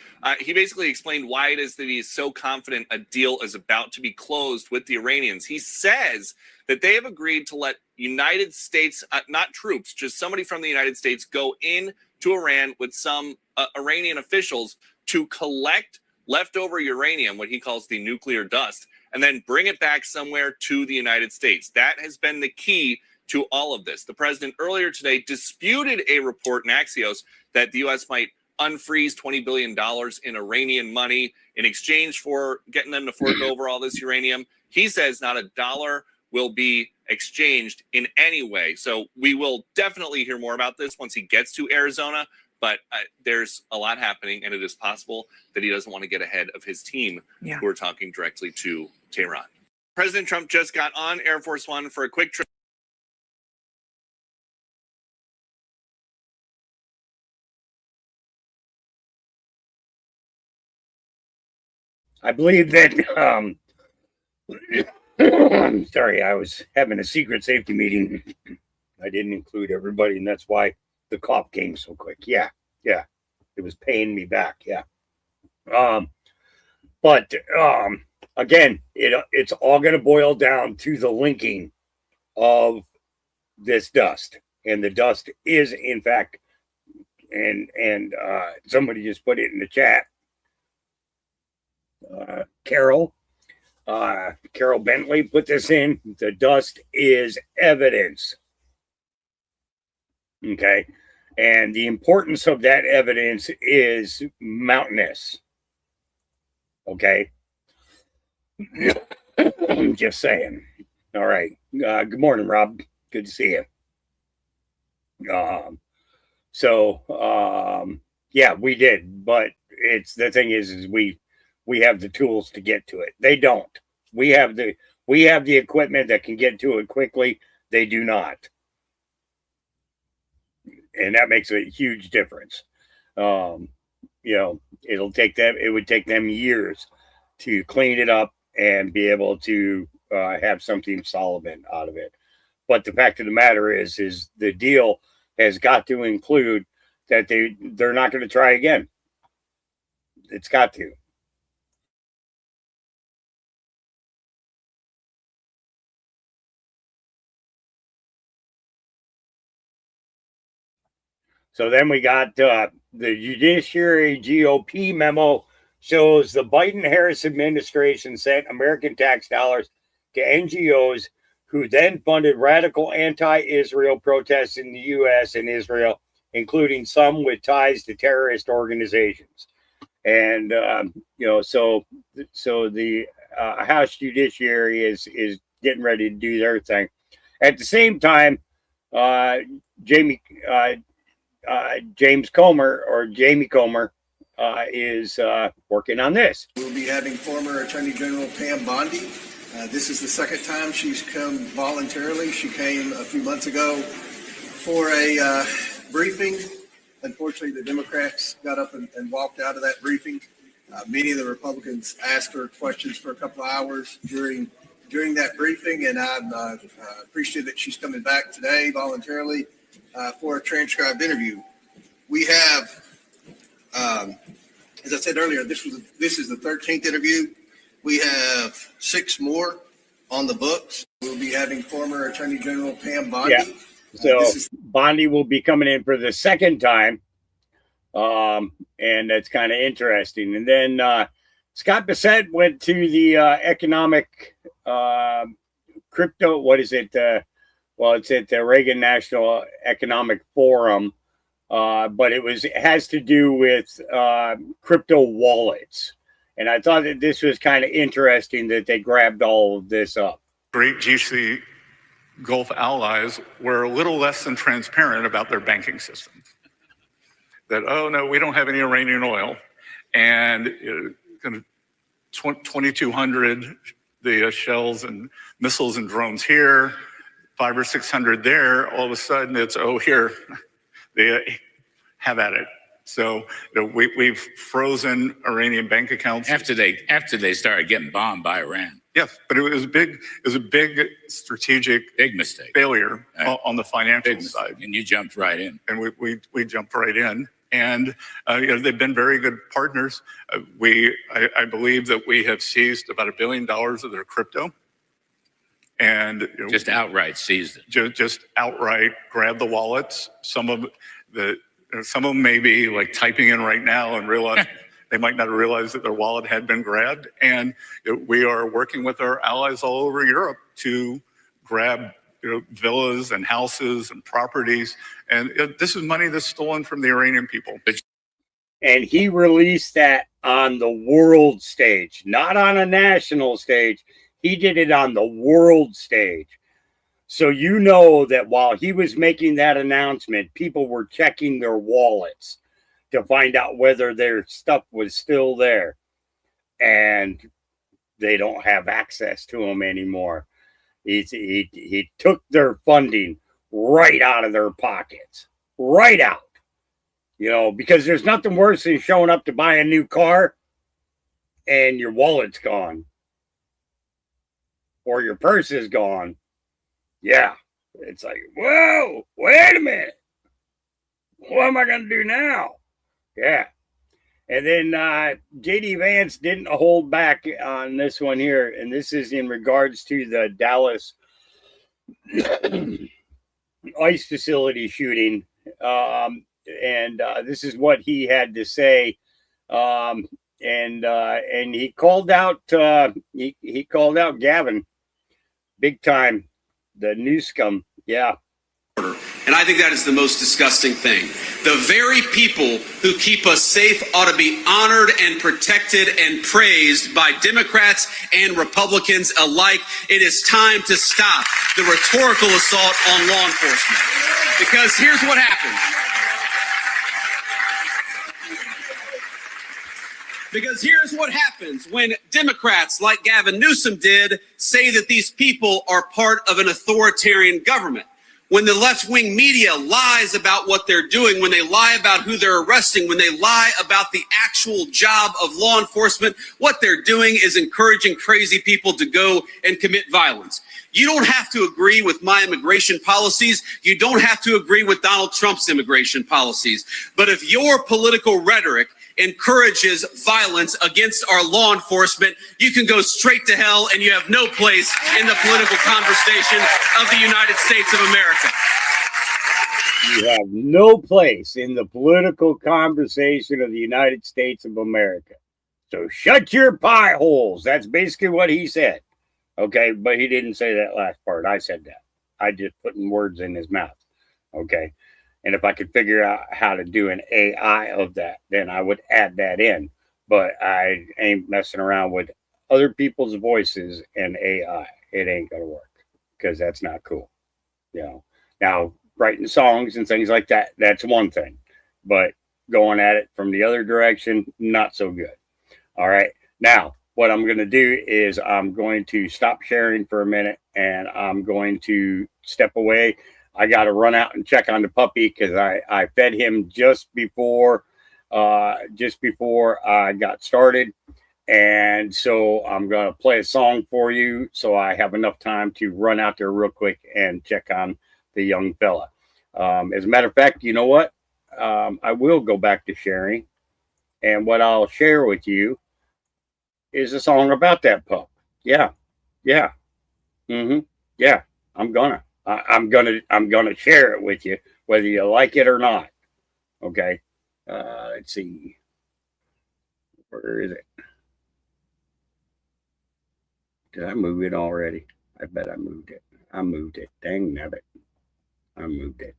He basically explained why it is that he is so confident a deal is about to be closed with the Iranians. He says that they have agreed to let United States, not troops, just somebody from the United States, go in to Iran with some Iranian officials to collect leftover uranium, what he calls the nuclear dust, and then bring it back somewhere to the United States. That has been the key to all of this. The president earlier today disputed a report in Axios that the U.S. might unfreeze $20 billion in Iranian money in exchange for getting them to fork over all this uranium. He says not a dollar will be exchanged in any way. So we will definitely hear more about this once he gets to Arizona. But there's a lot happening, and it is possible that he doesn't want to get ahead of his team who are talking directly to Tehran. President Trump just got on Air Force One for a quick trip. I believe that, I'm sorry, I was having a secret safety meeting. I didn't include everybody, and that's why the cough came so quick. Yeah. It was paying me back. Yeah. But again, it's all going to boil down to the linking of this dust. And the dust is, in fact, and somebody just put it in the chat. Carol Bentley put this in. The dust is evidence. Okay. And the importance of that evidence is mountainous. Okay. I'm just saying. All right. Good morning, Rob. Good to see you. Yeah, we did. But the thing is we have the tools to get to it. They don't. We have the equipment that can get to it quickly. They do not. And that makes a huge difference. You know, it would take them years to clean it up and be able to have something solvent out of it. But the fact of the matter is the deal has got to include that they're not going to try again. It's got to. So then we got the Judiciary GOP memo shows the Biden-Harris administration sent American tax dollars to NGOs who then funded radical anti-Israel protests in the U.S. and Israel, including some with ties to terrorist organizations. And you know, so the House Judiciary is getting ready to do their thing. At the same time, Jamie Comer is working on this. We'll be having former Attorney General Pam Bondi. This is the second time she's come voluntarily. She came a few months ago for a briefing. Unfortunately, the Democrats got up and walked out of that briefing. Many of the Republicans asked her questions for a couple of hours during that briefing, and I appreciate that she's coming back today voluntarily for a transcribed interview. We have, as I said earlier, this is the 13th interview. We have 6 more on the books. We'll be having former Attorney General Pam Bondi. Yeah. So Bondi will be coming in for the second time, and that's kind of interesting. And then Scott Bassett went to the economic crypto. What is it? Well, it's at the Reagan National Economic Forum, but it has to do with crypto wallets. And I thought that this was kind of interesting that they grabbed all of this up. Great GC Gulf allies were a little less than transparent about their banking systems. That, oh, no, we don't have any Iranian oil. And 2,200 the shells and missiles and drones here, 500 or 600 there. All of a sudden, it's, oh, here, they have at it. So we've frozen Iranian bank accounts after they started getting bombed by Iran. Yes, but it was a big strategic mistake failure on the financial side. And you jumped right in. And we jumped right in. And they've been very good partners. I believe that we have seized about $1 billion of their crypto. And just outright seized it. Just outright grabbed the wallets. Some of them may be like typing in right now and realize they might not have realized that their wallet had been grabbed. And we are working with our allies all over Europe to grab villas and houses and properties. And this is money that's stolen from the Iranian people. And he released that on the world stage, not on a national stage. He did it on the world stage. So you know that while he was making that announcement, people were checking their wallets to find out whether their stuff was still there. And they don't have access to them anymore. He took their funding right out of their pockets. Right out. Because there's nothing worse than showing up to buy a new car and your wallet's gone. Or your purse is gone. Yeah. It's like, whoa, wait a minute. What am I going to do now? Yeah. And then J.D. Vance didn't hold back on this one here. And this is in regards to the Dallas ICE facility shooting. And this is what he had to say. And he called out he called out Gavin big time, the new scum. Yeah. And I think that is the most disgusting thing. The very people who keep us safe ought to be honored and protected and praised by Democrats and Republicans alike. It is time to stop the rhetorical assault on law enforcement. Because here's what happens. Because here's what happens when Democrats like Gavin Newsom did say that these people are part of an authoritarian government. when the left-wing media lies about what they're doing, when they lie about who they're arresting, when they lie about the actual job of law enforcement, what they're doing is encouraging crazy people to go and commit violence. You don't have to agree with my immigration policies. You don't have to agree with Donald Trump's immigration policies. But if your political rhetoric encourages violence against our law enforcement, you can go straight to hell, and you have no place in the political conversation of the United States of America. You have no place in the political conversation of the United States of America. So shut your pie holes. That's basically what he said. Okay, but he didn't say that last part. I said that. I just putting words in his mouth. Okay. And if I could figure out how to do an AI of that, then I would add that in. But I ain't messing around with other people's voices and AI. It ain't going to work because that's not cool. You know, now writing songs and things like that, that's one thing. But going at it from the other direction, not so good. All right. Now, what I'm going to do is I'm going to stop sharing for a minute and I'm going to step away. I got to run out and check on the puppy because I fed him just before I got started. And so I'm going to play a song for you so I have enough time to run out there real quick and check on the young fella. As a matter of fact, you know what? I will go back to sharing. And what I'll share with you is a song about that pup. Yeah. Yeah. Yeah. I'm gonna share it with you, whether you like it or not. Okay. Let's see. Where is it? Did I move it already? I bet I moved it. I moved it. Dang nabbit. I moved it.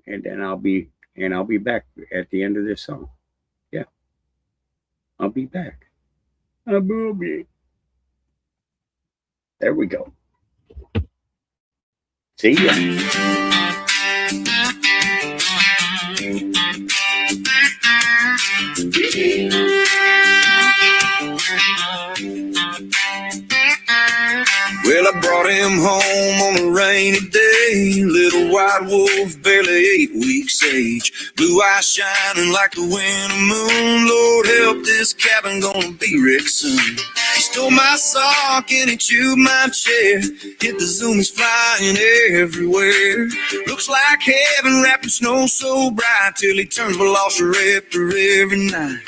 And then I'll be back at the end of this song. Yeah. I'll be back. I will be. There we go. See ya. Well, I brought him home on a rainy day. Little white wolf, barely 8 weeks age. Blue eyes shining like the winter moon. Lord help, this cabin gonna be wrecked soon. He stole my sock and he chewed my chair. Hit the zoomies flying everywhere. Looks like heaven wrapped in snow so bright till he turns velociraptor every night.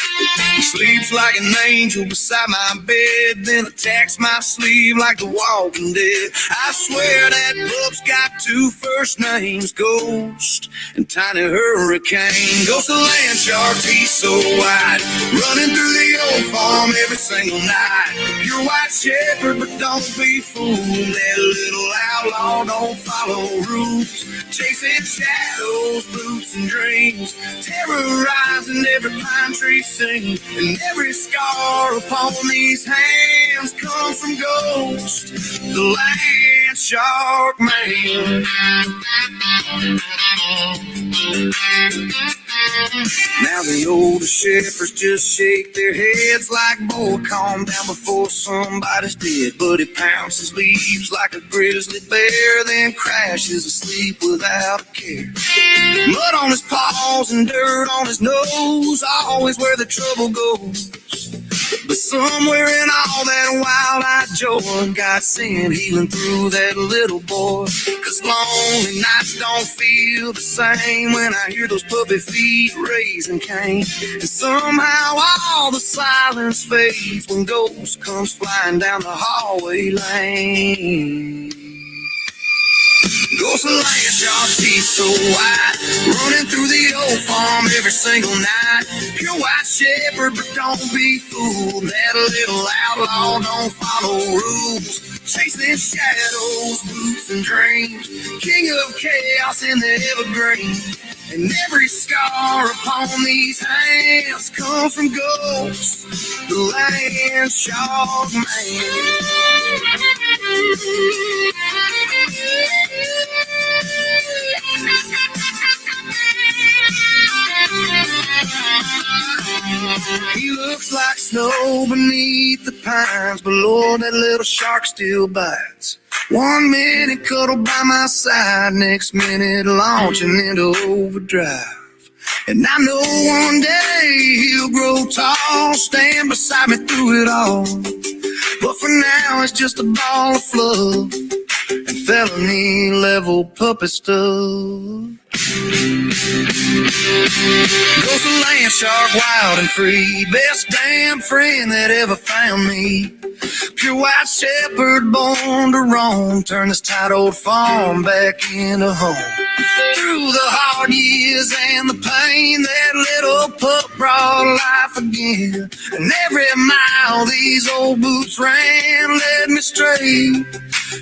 He sleeps like an angel beside my bed, then attacks my sleeve like the Walking Dead. I swear that pup's got 2 first names, Ghost and Tiny Hurricane. Ghost of land shark, teeth so wide, running through the old farm every single night. Pure white shepherd, but don't be fooled. That little outlaw don't follow rules, chasing shadows, boots and dreams, terrorizing every pine tree scene. And every scar upon these hands comes from Ghost, the land shark man. Now the older shepherds just shake their heads like, boy, calm down before somebody's dead. But he pounces leaves like a grizzly bear, then crashes asleep without a care. Mud on his paws and dirt on his nose, always where the trouble goes. But somewhere in all that wild-eyed joy, God sent healing through that little boy. 'Cause lonely nights don't feel the same when I hear those puppy feet raising Cain. And somehow all the silence fades when Ghost comes flying down the hallway lane. Ghost of land shark, teeth so wide, running through the old farm every single night. Pure white shepherd, but don't be fooled. That little outlaw don't follow rules, chasing shadows, boots and dreams. King of chaos in the evergreen. And every scar upon these hands comes from Ghost, the land shark man. He looks like snow beneath the pines, but Lord, that little shark still bites. 1 minute cuddled by my side, next minute launching into overdrive. And I know one day he'll grow tall, stand beside me through it all. But for now it's just a ball of fluff and felony level puppet stuff. Goes the land shark wild and free, best damn friend that ever found me. Pure white shepherd born to roam, turn this tight old farm back into home. Through the hard years and the pain, that little pup brought life again. And every mile these old boots ran led me straight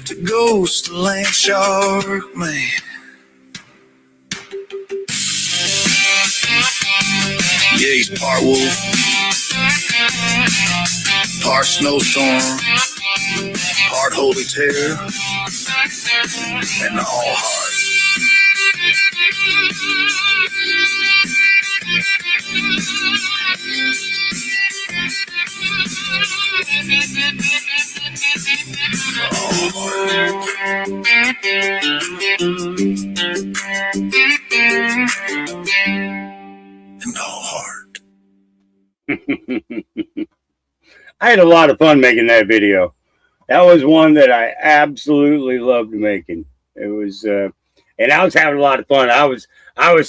to Ghost the Land Shark Man. Yeah, he's part wolf, part snowstorm, part holy terror, and all heart. And all heart. I had a lot of fun making that video. That was one that I absolutely loved making. It was, and I was having a lot of fun. I was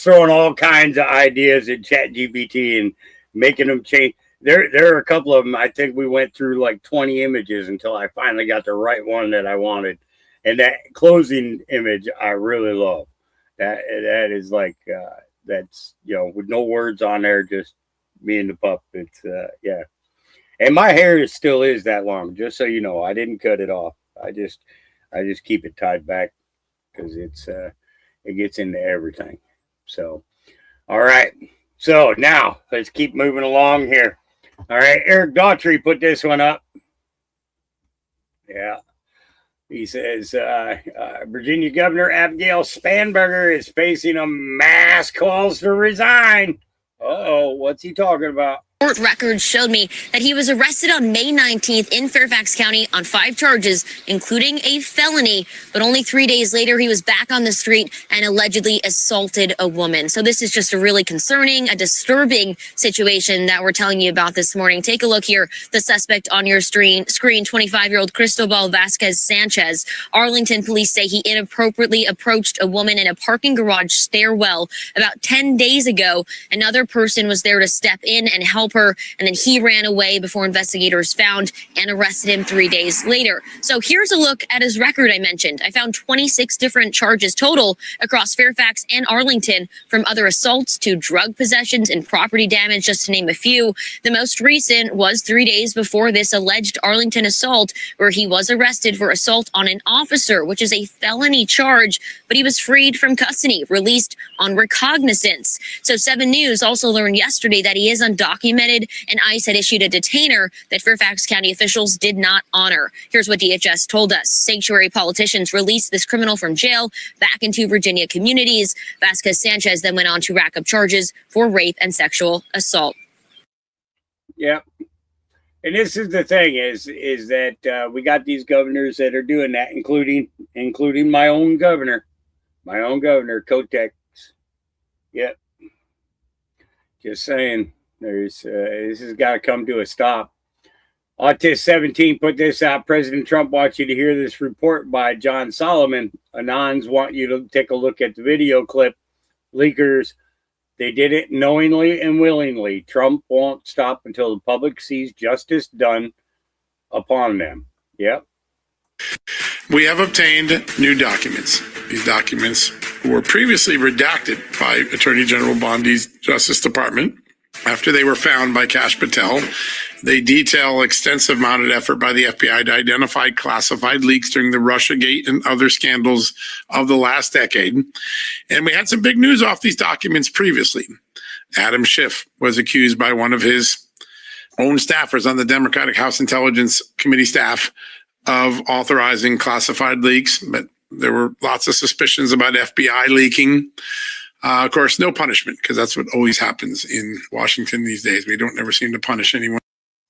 throwing all kinds of ideas at ChatGPT and making them change. There are a couple of them. I think we went through like 20 images until I finally got the right one that I wanted. And that closing image, I really love. That is like, that's, you know, with no words on there, just me and the pup. It's, yeah. And my hair still is that long, just so you know. I didn't cut it off. I just keep it tied back because it's it gets into everything. So, all right. So now let's keep moving along here. All right, Eric Daughtry put this one up. Yeah. He says, Virginia Governor Abigail Spanberger is facing a mass calls to resign. Uh-oh, what's he talking about? Court records showed me that he was arrested on May 19th in Fairfax County on 5 charges, including a felony. But only 3 days later, he was back on the street and allegedly assaulted a woman. So this is just a really concerning, a disturbing situation that we're telling you about this morning. Take a look here. The suspect on your screen, 25-year-old Cristobal Vasquez Sanchez. Arlington police say he inappropriately approached a woman in a parking garage stairwell about 10 days ago. Another person was there to step in and help her, and then he ran away before investigators found and arrested him 3 days later. So here's a look at his record I mentioned. I found 26 different charges total across Fairfax and Arlington, from other assaults to drug possessions and property damage, just to name a few. The most recent was 3 days before this alleged Arlington assault, where he was arrested for assault on an officer, which is a felony charge, but he was freed from custody, released on recognizance. So 7 News also learned yesterday that he is undocumented, and ICE had issued a detainer that Fairfax County officials did not honor. Here's what DHS told us. Sanctuary politicians released this criminal from jail back into Virginia communities. Vasquez Sanchez then went on to rack up charges for rape and sexual assault. Yeah. And this is the thing is that we got these governors that are doing that, including my own governor, Kotex. Yep. Just saying. This has got to come to a stop. Autist 17 put this out. President Trump wants you to hear this report by John Solomon. Anons want you to take a look at the video clip. Leakers, they did it knowingly and willingly. Trump won't stop until the public sees justice done upon them. Yep. We have obtained new documents. These documents were previously redacted by Attorney General Bondi's Justice Department. After they were found by Kash Patel, they detail extensive mounted effort by the FBI to identify classified leaks during the Russiagate and other scandals of the last decade. And we had some big news off these documents previously. Adam Schiff was accused by one of his own staffers on the Democratic House Intelligence Committee staff of authorizing classified leaks, but there were lots of suspicions about FBI leaking. Of course, no punishment, because that's what always happens in Washington these days. We don't ever seem to punish anyone.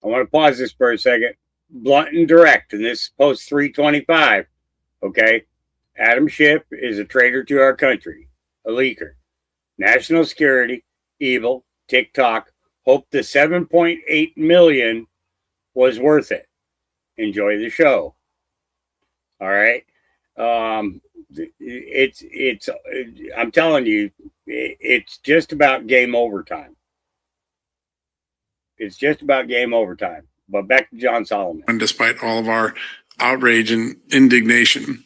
I want to pause this for a second. Blunt and direct, and this post 325. Okay? Adam Schiff is a traitor to our country, a leaker. National security, evil, TikTok. Hope the 7.8 million was worth it. Enjoy the show. All right. It's I'm telling you, it's just about game over time. It's just about game over time. But back to John Solomon. And despite all of our outrage and indignation.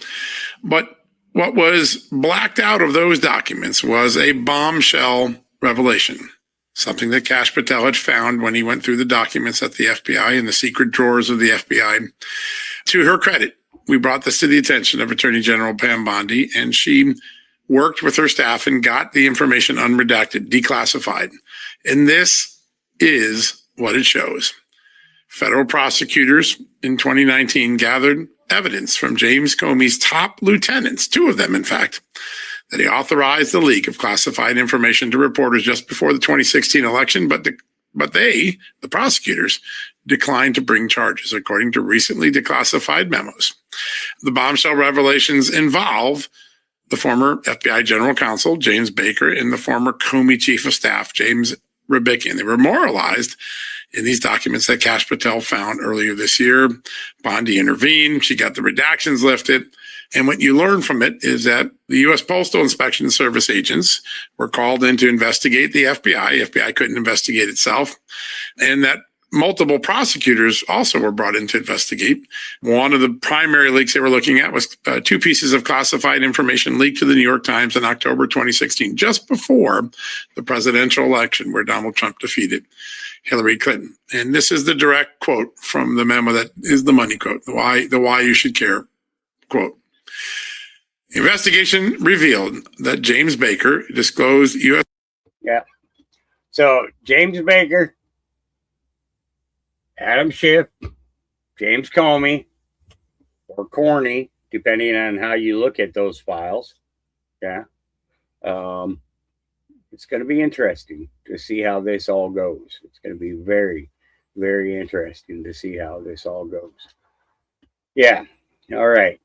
But what was blacked out of those documents was a bombshell revelation, something that Kash Patel had found when he went through the documents at the FBI in the secret drawers of the FBI. To her credit, we brought this to the attention of Attorney General Pam Bondi, and she worked with her staff and got the information unredacted, declassified. And this is what it shows. Federal prosecutors in 2019 gathered evidence from James Comey's top lieutenants, two of them, in fact, that he authorized the leak of classified information to reporters just before the 2016 election, but they, the prosecutors, declined to bring charges, according to recently declassified memos. The bombshell revelations involve the former FBI General Counsel, James Baker, and the former Comey Chief of Staff, James Rybicki. They were memorialized in these documents that Kash Patel found earlier this year. Bondi intervened. She got the redactions lifted. And what you learn from it is that the U.S. Postal Inspection Service agents were called in to investigate the FBI. FBI couldn't investigate itself. And that multiple prosecutors also were brought in to investigate. One of the primary leaks they were looking at was two pieces of classified information leaked to the New York Times in October 2016, just before the presidential election where Donald Trump defeated Hillary Clinton. And this is the direct quote from the memo that is the money quote, the why you should care quote. The investigation revealed that James Baker disclosed U.S. Yeah. So James Baker, Adam Schiff, James Comey, or Corney, depending on how you look at those files. Yeah. It's going to be interesting to see how this all goes. It's going to be very, very interesting to see how this all goes. Yeah. All right.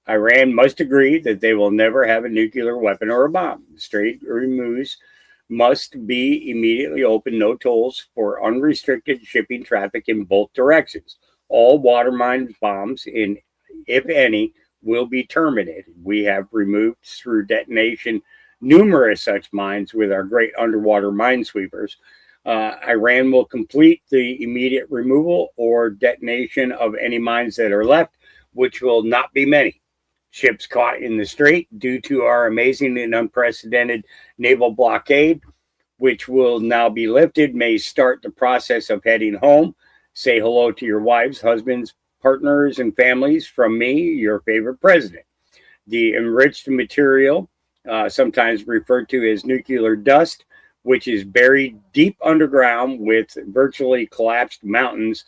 Iran must agree that they will never have a nuclear weapon or a bomb. The Strait of Hormuz must be immediately open, no tolls for unrestricted shipping traffic in both directions. All watermine bombs, if any, will be terminated. We have removed through detonation numerous such mines with our great underwater minesweepers. Iran will complete the immediate removal or detonation of any mines that are left, which will not be many. Ships caught in the strait due to our amazing and unprecedented naval blockade, which will now be lifted, may start the process of heading home. Say hello to your wives, husbands, partners, and families from me, your favorite president. The enriched material, sometimes referred to as nuclear dust, which is buried deep underground with virtually collapsed mountains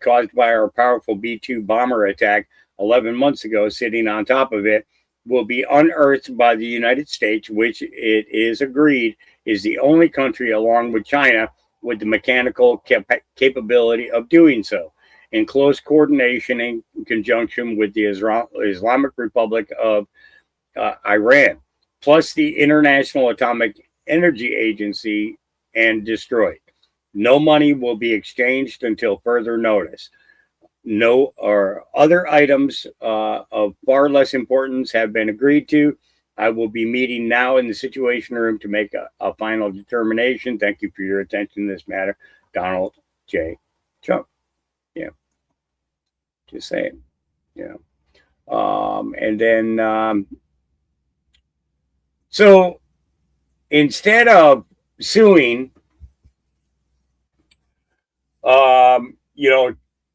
caused by our powerful B-2 bomber attack 11 months ago, sitting on top of it, will be unearthed by the United States, which it is agreed is the only country, along with China, with the mechanical capability of doing so, in close coordination in conjunction with the Islamic Republic of Iran, plus the International Atomic Energy Agency, and destroyed. No money will be exchanged until further notice. No or other items of far less importance have been agreed to. I will be meeting now in the Situation Room to make a final determination. Thank you for your attention in this matter. Donald J. Trump. Yeah. Just saying. Yeah. And then, so instead of suing,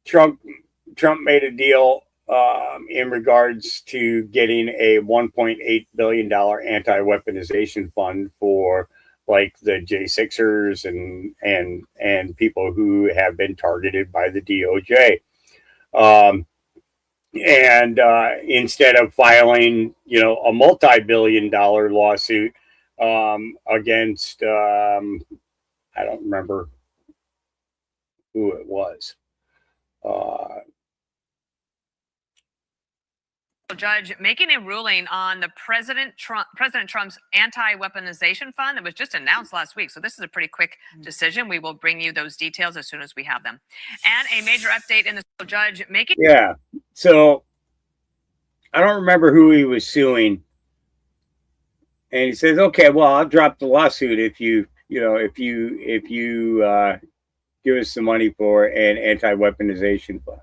Trump made a deal in regards to getting a $1.8 billion anti-weaponization fund for like the J6ers and people who have been targeted by the DOJ. And instead of filing, a multi-billion-dollar lawsuit against, I don't remember who it was. Judge making a ruling on the President Trump's anti-weaponization fund that was just announced last week. So this is a pretty quick decision. We will bring you those details as soon as we have them. And a major update in the judge making. Yeah. So I don't remember who he was suing. And he says, okay, well, I'll drop the lawsuit if you give us some money for an anti-weaponization fund.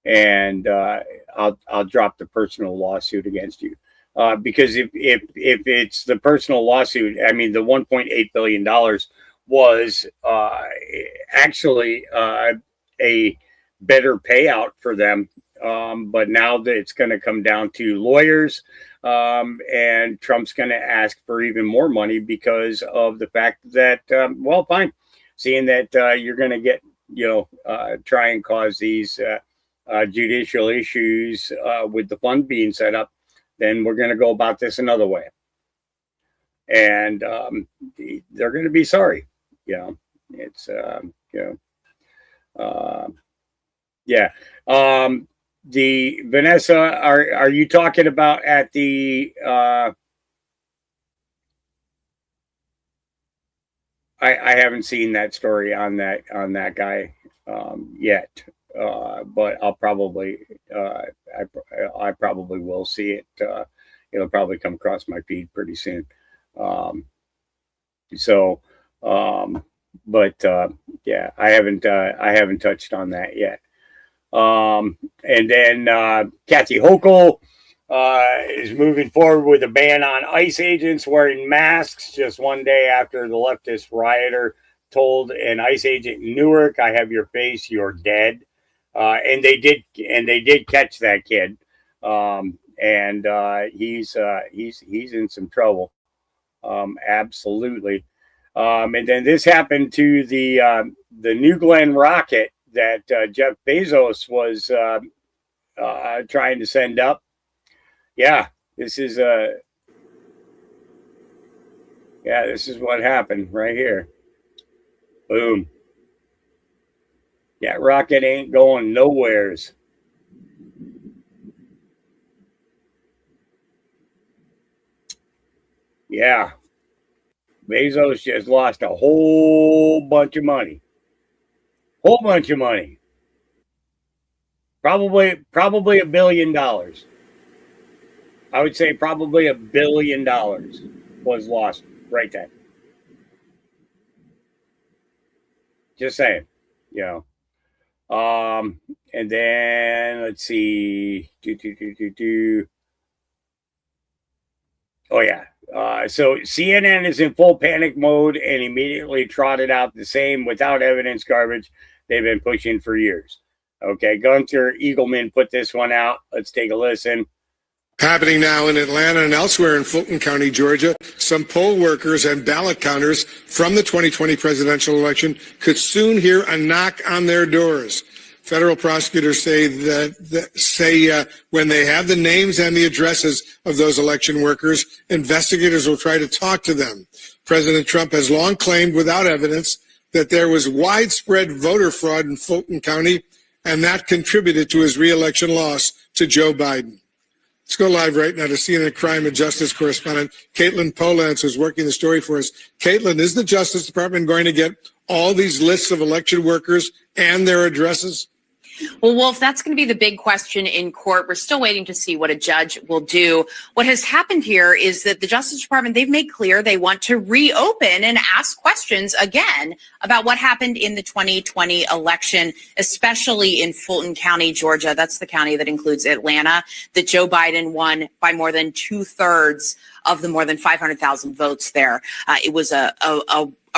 And I'll drop the personal lawsuit against you, because if it's the personal lawsuit, I mean, the $1.8 billion was actually a better payout for them, but now that it's going to come down to lawyers, and Trump's going to ask for even more money because of the fact that, well, fine, seeing that you're going to get, try and cause these judicial issues with the fund being set up, then we're going to go about this another way. And they're going to be sorry. It's, yeah. The Vanessa, are you talking about at the, I haven't seen that story on that guy yet. But I'll probably, I probably will see it. It'll probably come across my feed pretty soon. But yeah, I haven't touched on that yet. And then Kathy Hochul is moving forward with a ban on ICE agents wearing masks just one day after the leftist rioter told an ICE agent in Newark, "I have your face, you're dead." And they did catch that kid. And he's in some trouble. Absolutely. And then this happened to the New Glenn rocket that Jeff Bezos was trying to send up. Yeah, this is what happened right here. Boom. That rocket ain't going nowheres. Yeah. Bezos just lost a whole bunch of money. Whole bunch of money. Probably $1 billion. I would say probably $1 billion was lost right then. Just saying, and then let's see. Oh yeah. So CNN is in full panic mode and immediately trotted out the same without evidence garbage they've been pushing for years. Okay, Gunter Eagleman put this one out. Let's take a listen. Happening now in Atlanta and elsewhere in Fulton County, Georgia, some poll workers and ballot counters from the 2020 presidential election could soon hear a knock on their doors. Federal prosecutors say when they have the names and the addresses of those election workers, investigators will try to talk to them. President Trump has long claimed without evidence that there was widespread voter fraud in Fulton County, and that contributed to his re-election loss to Joe Biden. Let's go live right now to CNN crime and justice correspondent Caitlin Polans, who's working the story for us. Caitlin, is the Justice Department going to get all these lists of election workers and their addresses? Well, Wolf, that's going to be the big question in court. We're still waiting to see what a judge will do. What has happened here is that the Justice Department, they've made clear they want to reopen and ask questions again about what happened in the 2020 election, especially in Fulton County, Georgia. That's the county that includes Atlanta, that Joe Biden won by more than 2/3 of the more than 500,000 votes there. It was a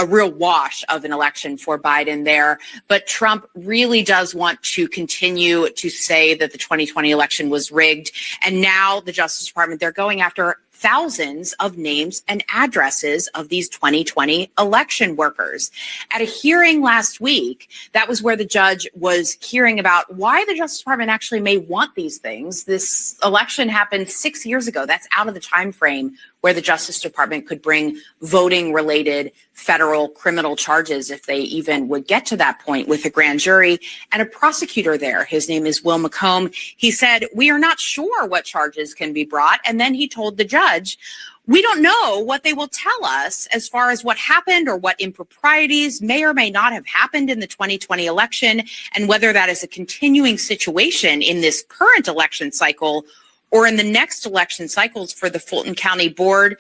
real wash of an election for Biden there. But Trump really does want to continue to say that the 2020 election was rigged. And now the Justice Department, they're going after thousands of names and addresses of these 2020 election workers. At a hearing last week, that was where the judge was hearing about why the Justice Department actually may want these things. This election happened 6 years ago. That's out of the time frame where the Justice Department could bring voting-related federal criminal charges if they even would get to that point with a grand jury. And a prosecutor there, his name is Will McComb, he said, "We are not sure what charges can be brought." And then he told the judge, "We don't know what they will tell us as far as what happened or what improprieties may or may not have happened in the 2020 election, and whether that is a continuing situation in this current election cycle or in the next election cycles for the Fulton County Board."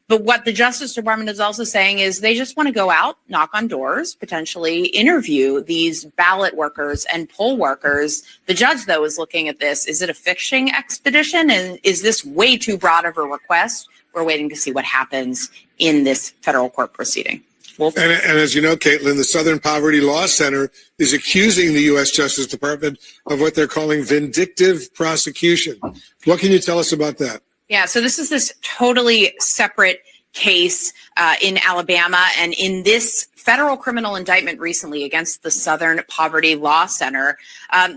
But what the Justice Department is also saying is they just want to go out, knock on doors, potentially interview these ballot workers and poll workers. The judge, though, is looking at this. Is it a fishing expedition? And is this way too broad of a request? We're waiting to see what happens in this federal court proceeding. And as you know, Caitlin, the Southern Poverty Law Center is accusing the U.S. Justice Department of what they're calling vindictive prosecution. What can you tell us about that? Yeah, so this is this totally separate case in Alabama. And in this federal criminal indictment recently against the Southern Poverty Law Center,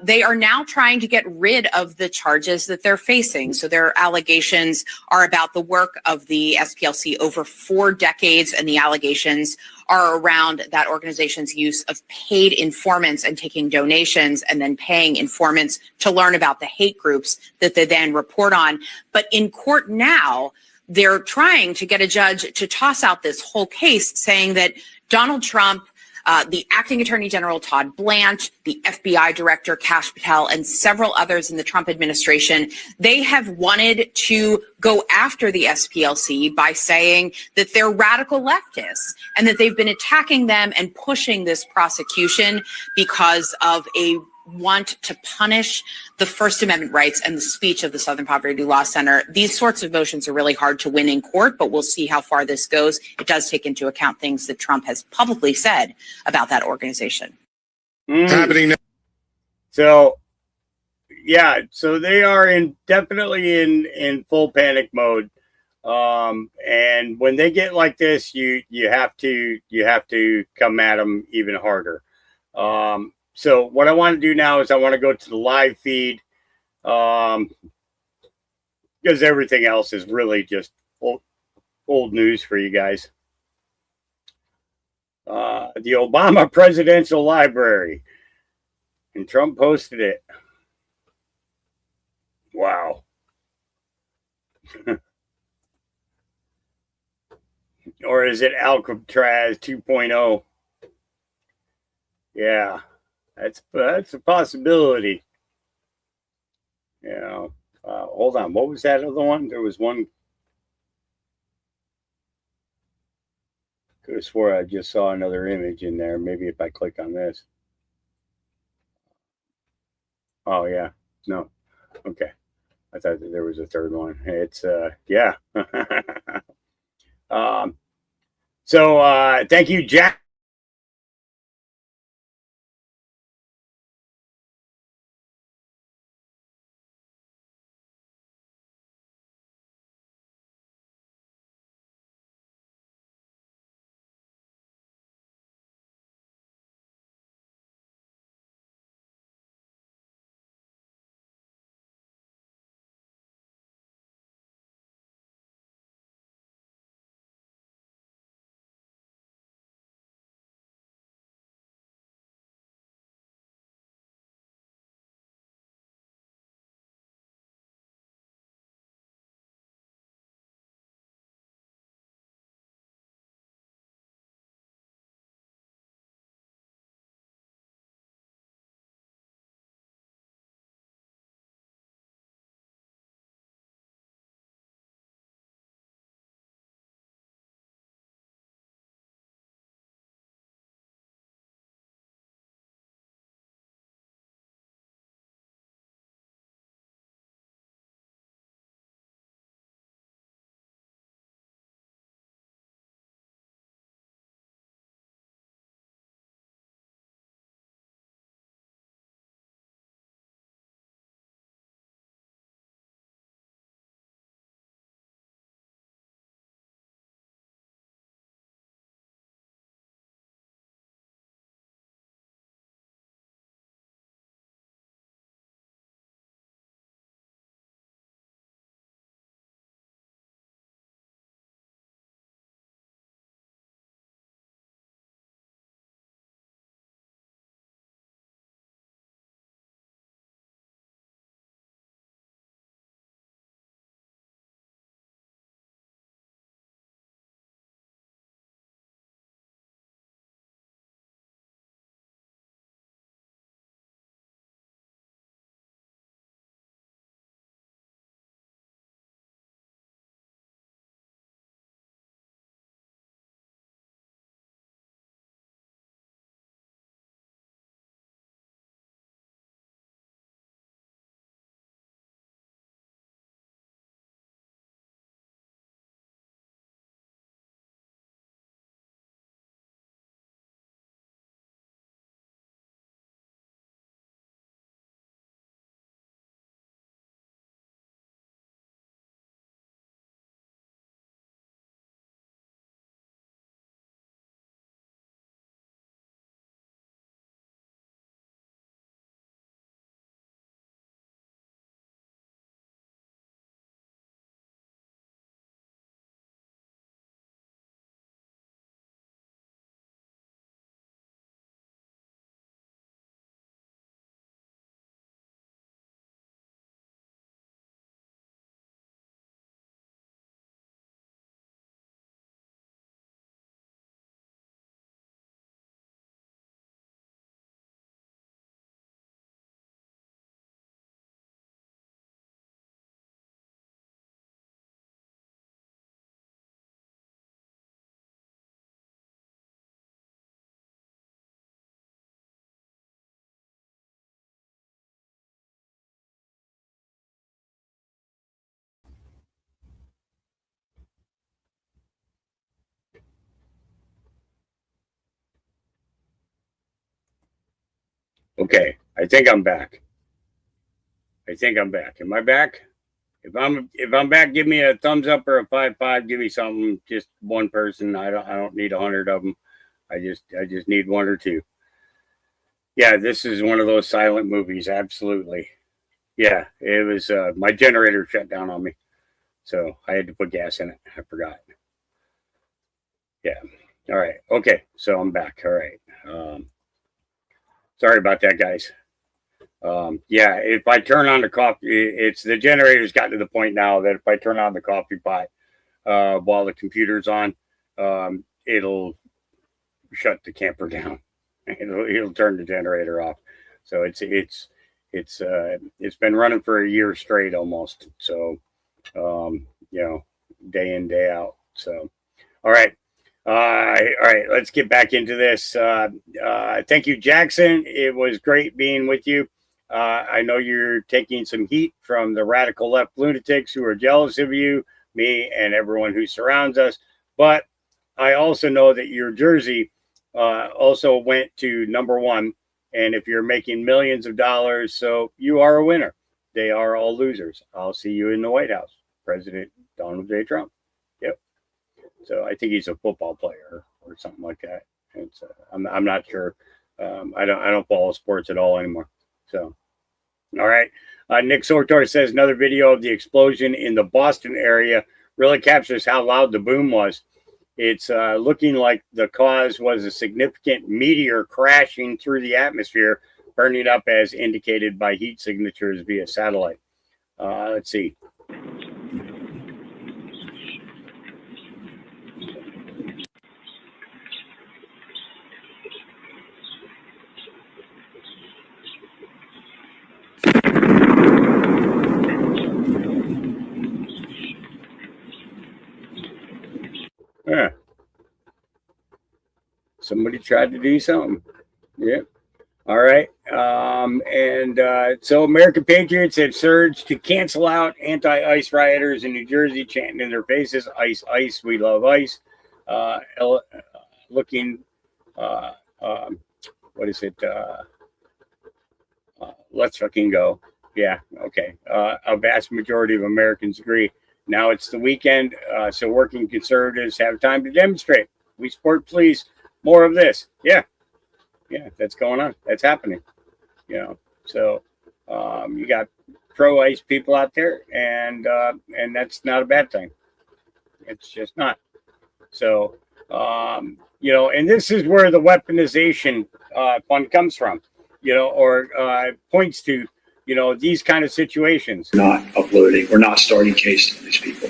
they are now trying to get rid of the charges that they're facing. So their allegations are about the work of the SPLC over 4 decades, and the allegations are around that organization's use of paid informants and taking donations and then paying informants to learn about the hate groups that they then report on. But in court now, they're trying to get a judge to toss out this whole case, saying that Donald Trump, the acting attorney general Todd Blanche, the FBI director Kash Patel, and several others in the Trump administration, they have wanted to go after the SPLC by saying that they're radical leftists and that they've been attacking them and pushing this prosecution because of a want to punish the First Amendment rights and the speech of the Southern Poverty Law Center. These sorts of motions are really hard to win in court, but we'll see how far this goes. It does take into account things that Trump has publicly said about that organization. Happening now. So, yeah, so they are definitely in full panic mode. And when they get like this, you have to come at them even harder. So what I want to do now is I want to go to the live feed, because everything else is really just old news for you guys. The Obama Presidential Library, and Trump posted it. Wow. Or is it Alcatraz 2.0? Yeah. That's a possibility. You know, hold on. What was that other one? There was one. Could have swore I just saw another image in there. Maybe if I click on this. Oh yeah. No. Okay. I thought that there was a third one. It's yeah. So thank you, Jack. Okay, I think I'm back. Am I back? If I'm back, give me a thumbs up or a 5-5. Give me something. Just one person. I don't need 100 of them. I just need one or two. Yeah, this is one of those silent movies. Absolutely. Yeah, it was. My generator shut down on me, so I had to put gas in it. I forgot. Yeah. All right. Okay. So I'm back. All right. Sorry about that, guys. Yeah, if I turn on the coffee, it's the generator's gotten to the point now that if I turn on the coffee pot while the computer's on, it'll shut the camper down. It'll turn the generator off. So it's been running for a year straight almost. So day in, day out. So all right. All right, let's get back into this. Thank you, Jackson. It was great being with you. I know you're taking some heat from the radical left lunatics who are jealous of you, me, and everyone who surrounds us. But I also know that your jersey also went to #1. And if you're making millions of dollars, so you are a winner. They are all losers. I'll see you in the White House, President Donald J. Trump. Yep. So I think he's a football player or something like that. It's, I'm not sure. I don't follow sports at all anymore. So, all right. Nick Sortor says another video of the explosion in the Boston area really captures how loud the boom was. It's looking like the cause was a significant meteor crashing through the atmosphere, burning up as indicated by heat signatures via satellite. Let's see. Yeah. Somebody tried to do something. Yep. All right. So American Patriots have surged to cancel out anti-ICE rioters in New Jersey, chanting in their faces, "ICE, ICE, we love ICE." Looking, what is it? Let's fucking go. Yeah. Okay. A vast majority of Americans agree. Now it's the weekend, so working conservatives have time to demonstrate. We support police. More of this. Yeah, that's going on. That's happening. So you got pro-ICE people out there, and that's not a bad thing. It's just not. So and this is where the weaponization fund comes from. Or points to these kind of situations. Not uploading or not starting cases on these people.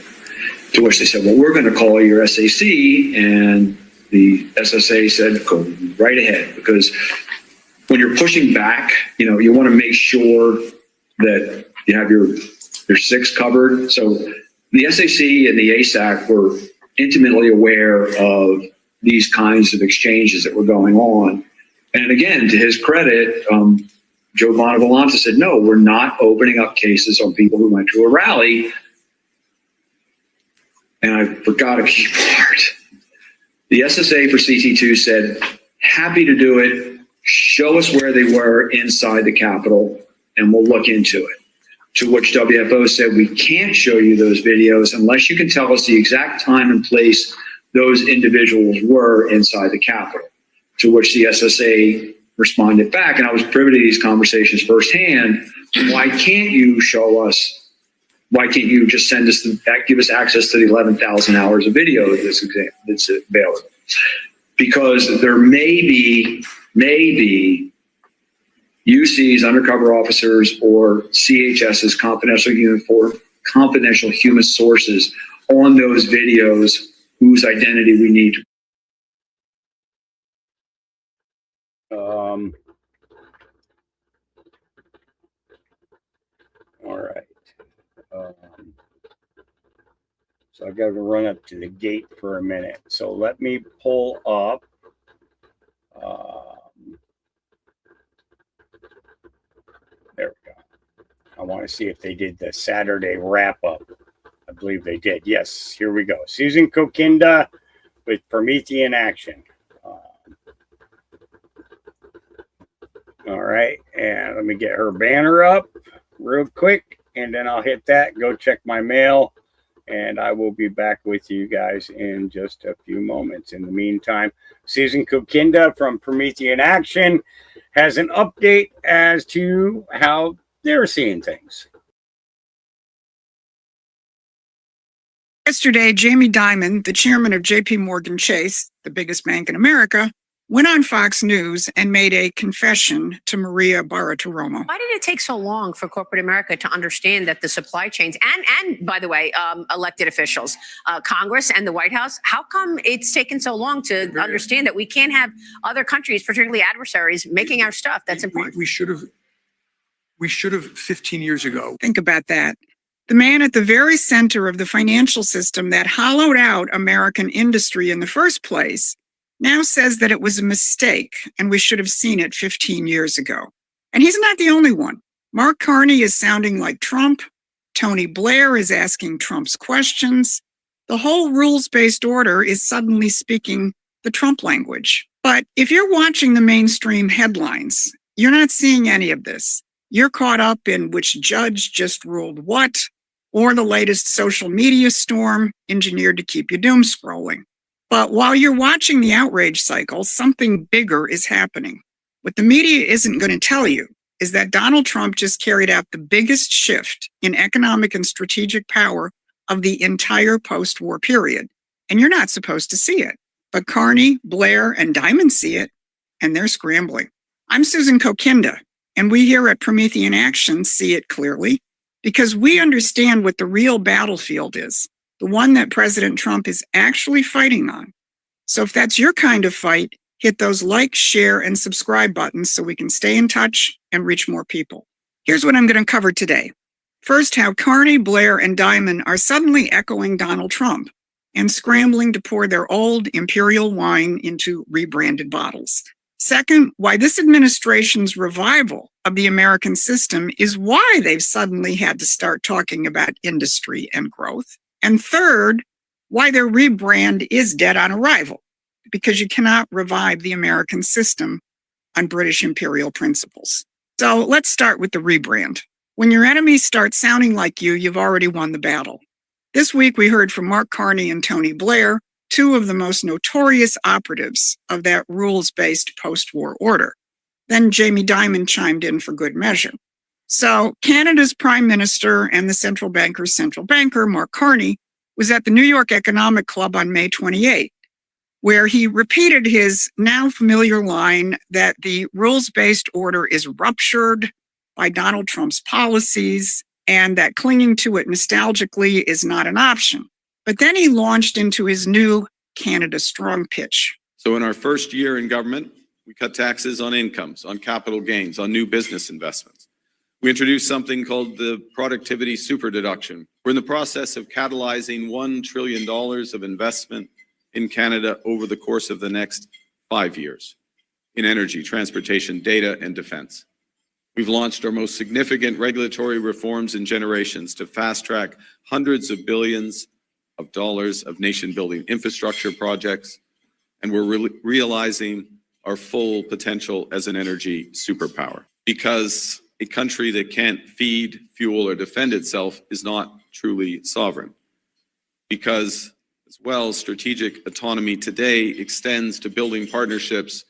To which they said, well, we're going to call your SAC, and the SSA said, go right ahead, because when you're pushing back, you want to make sure that you have your 6 covered. So the SAC and the ASAC were intimately aware of these kinds of exchanges that were going on. And again, to his credit, Joe Bonavolonta said, no, we're not opening up cases on people who went to a rally. And I forgot a key part. The SSA for CT2 said, happy to do it. Show us where they were inside the Capitol, and we'll look into it. To which WFO said, we can't show you those videos unless you can tell us the exact time and place those individuals were inside the Capitol. To which the SSA responded back, and I was privy to these conversations firsthand. Why can't you show us? Why can't you just send us give us access to the 11,000 hours of video that's available? Because there may be UC's undercover officers or CHS's confidential human sources on those videos whose identity we need to. All right. So I got to run up to the gate for a minute. So let me pull up. There we go. I want to see if they did the Saturday wrap up. I believe they did. Yes, here we go. Susan Kokinda with Promethean Action. All right. And let me get her banner up real quick. And then I'll hit that, go check my mail. And I will be back with you guys in just a few moments. In the meantime, Susan Kokinda from Promethean Action has an update as to how they're seeing things. Yesterday, Jamie Dimon, the chairman of JP Morgan Chase, the biggest bank in America, went on Fox News and made a confession to Maria Bartiromo. Why did it take so long for corporate America to understand that the supply chains and by the way, elected officials, Congress and the White House, how come it's taken so long to understand that we can't have other countries, particularly adversaries, making our stuff? That's important. We should have 15 years ago. Think about that. The man at the very center of the financial system that hollowed out American industry in the first place now says that it was a mistake and we should have seen it 15 years ago. And he's not the only one. Mark Carney is sounding like Trump. Tony Blair is asking Trump's questions. The whole rules-based order is suddenly speaking the Trump language. But if you're watching the mainstream headlines, you're not seeing any of this. You're caught up in which judge just ruled what, or the latest social media storm engineered to keep you doom scrolling. But while you're watching the outrage cycle, something bigger is happening. What the media isn't going to tell you is that Donald Trump just carried out the biggest shift in economic and strategic power of the entire post-war period. And you're not supposed to see it. But Carney, Blair, and Dimon see it, and they're scrambling. I'm Susan Kokinda, and we here at Promethean Action see it clearly because we understand what the real battlefield is. The one that President Trump is actually fighting on. So if that's your kind of fight, hit those like, share, and subscribe buttons so we can stay in touch and reach more people. Here's what I'm going to cover today. First, how Carney, Blair, and Dimon are suddenly echoing Donald Trump and scrambling to pour their old imperial wine into rebranded bottles. Second, why this administration's revival of the American system is why they've suddenly had to start talking about industry and growth. And third, why their rebrand is dead on arrival, because you cannot revive the American system on British imperial principles. So let's start with the rebrand. When your enemies start sounding like you, you've already won the battle. This week, we heard from Mark Carney and Tony Blair, two of the most notorious operatives of that rules-based post-war order. Then Jamie Dimon chimed in for good measure. So Canada's Prime Minister and the central banker's central banker, Mark Carney, was at the New York Economic Club on May 28, where he repeated his now familiar line that the rules-based order is ruptured by Donald Trump's policies and that clinging to it nostalgically is not an option. But then he launched into his new Canada Strong pitch. So in our first year in government, we cut taxes on incomes, on capital gains, on new business investments. We introduced something called the productivity super deduction. We're in the process of catalyzing $1 trillion of investment in Canada over the course of the next 5 years in energy, transportation, data, and defense. We've launched our most significant regulatory reforms in generations to fast-track hundreds of billions of dollars of nation-building infrastructure projects, and we're realizing our full potential as an energy superpower. Because a country that can't feed, fuel, or defend itself is not truly sovereign. Because, as well, strategic autonomy today extends to building partnerships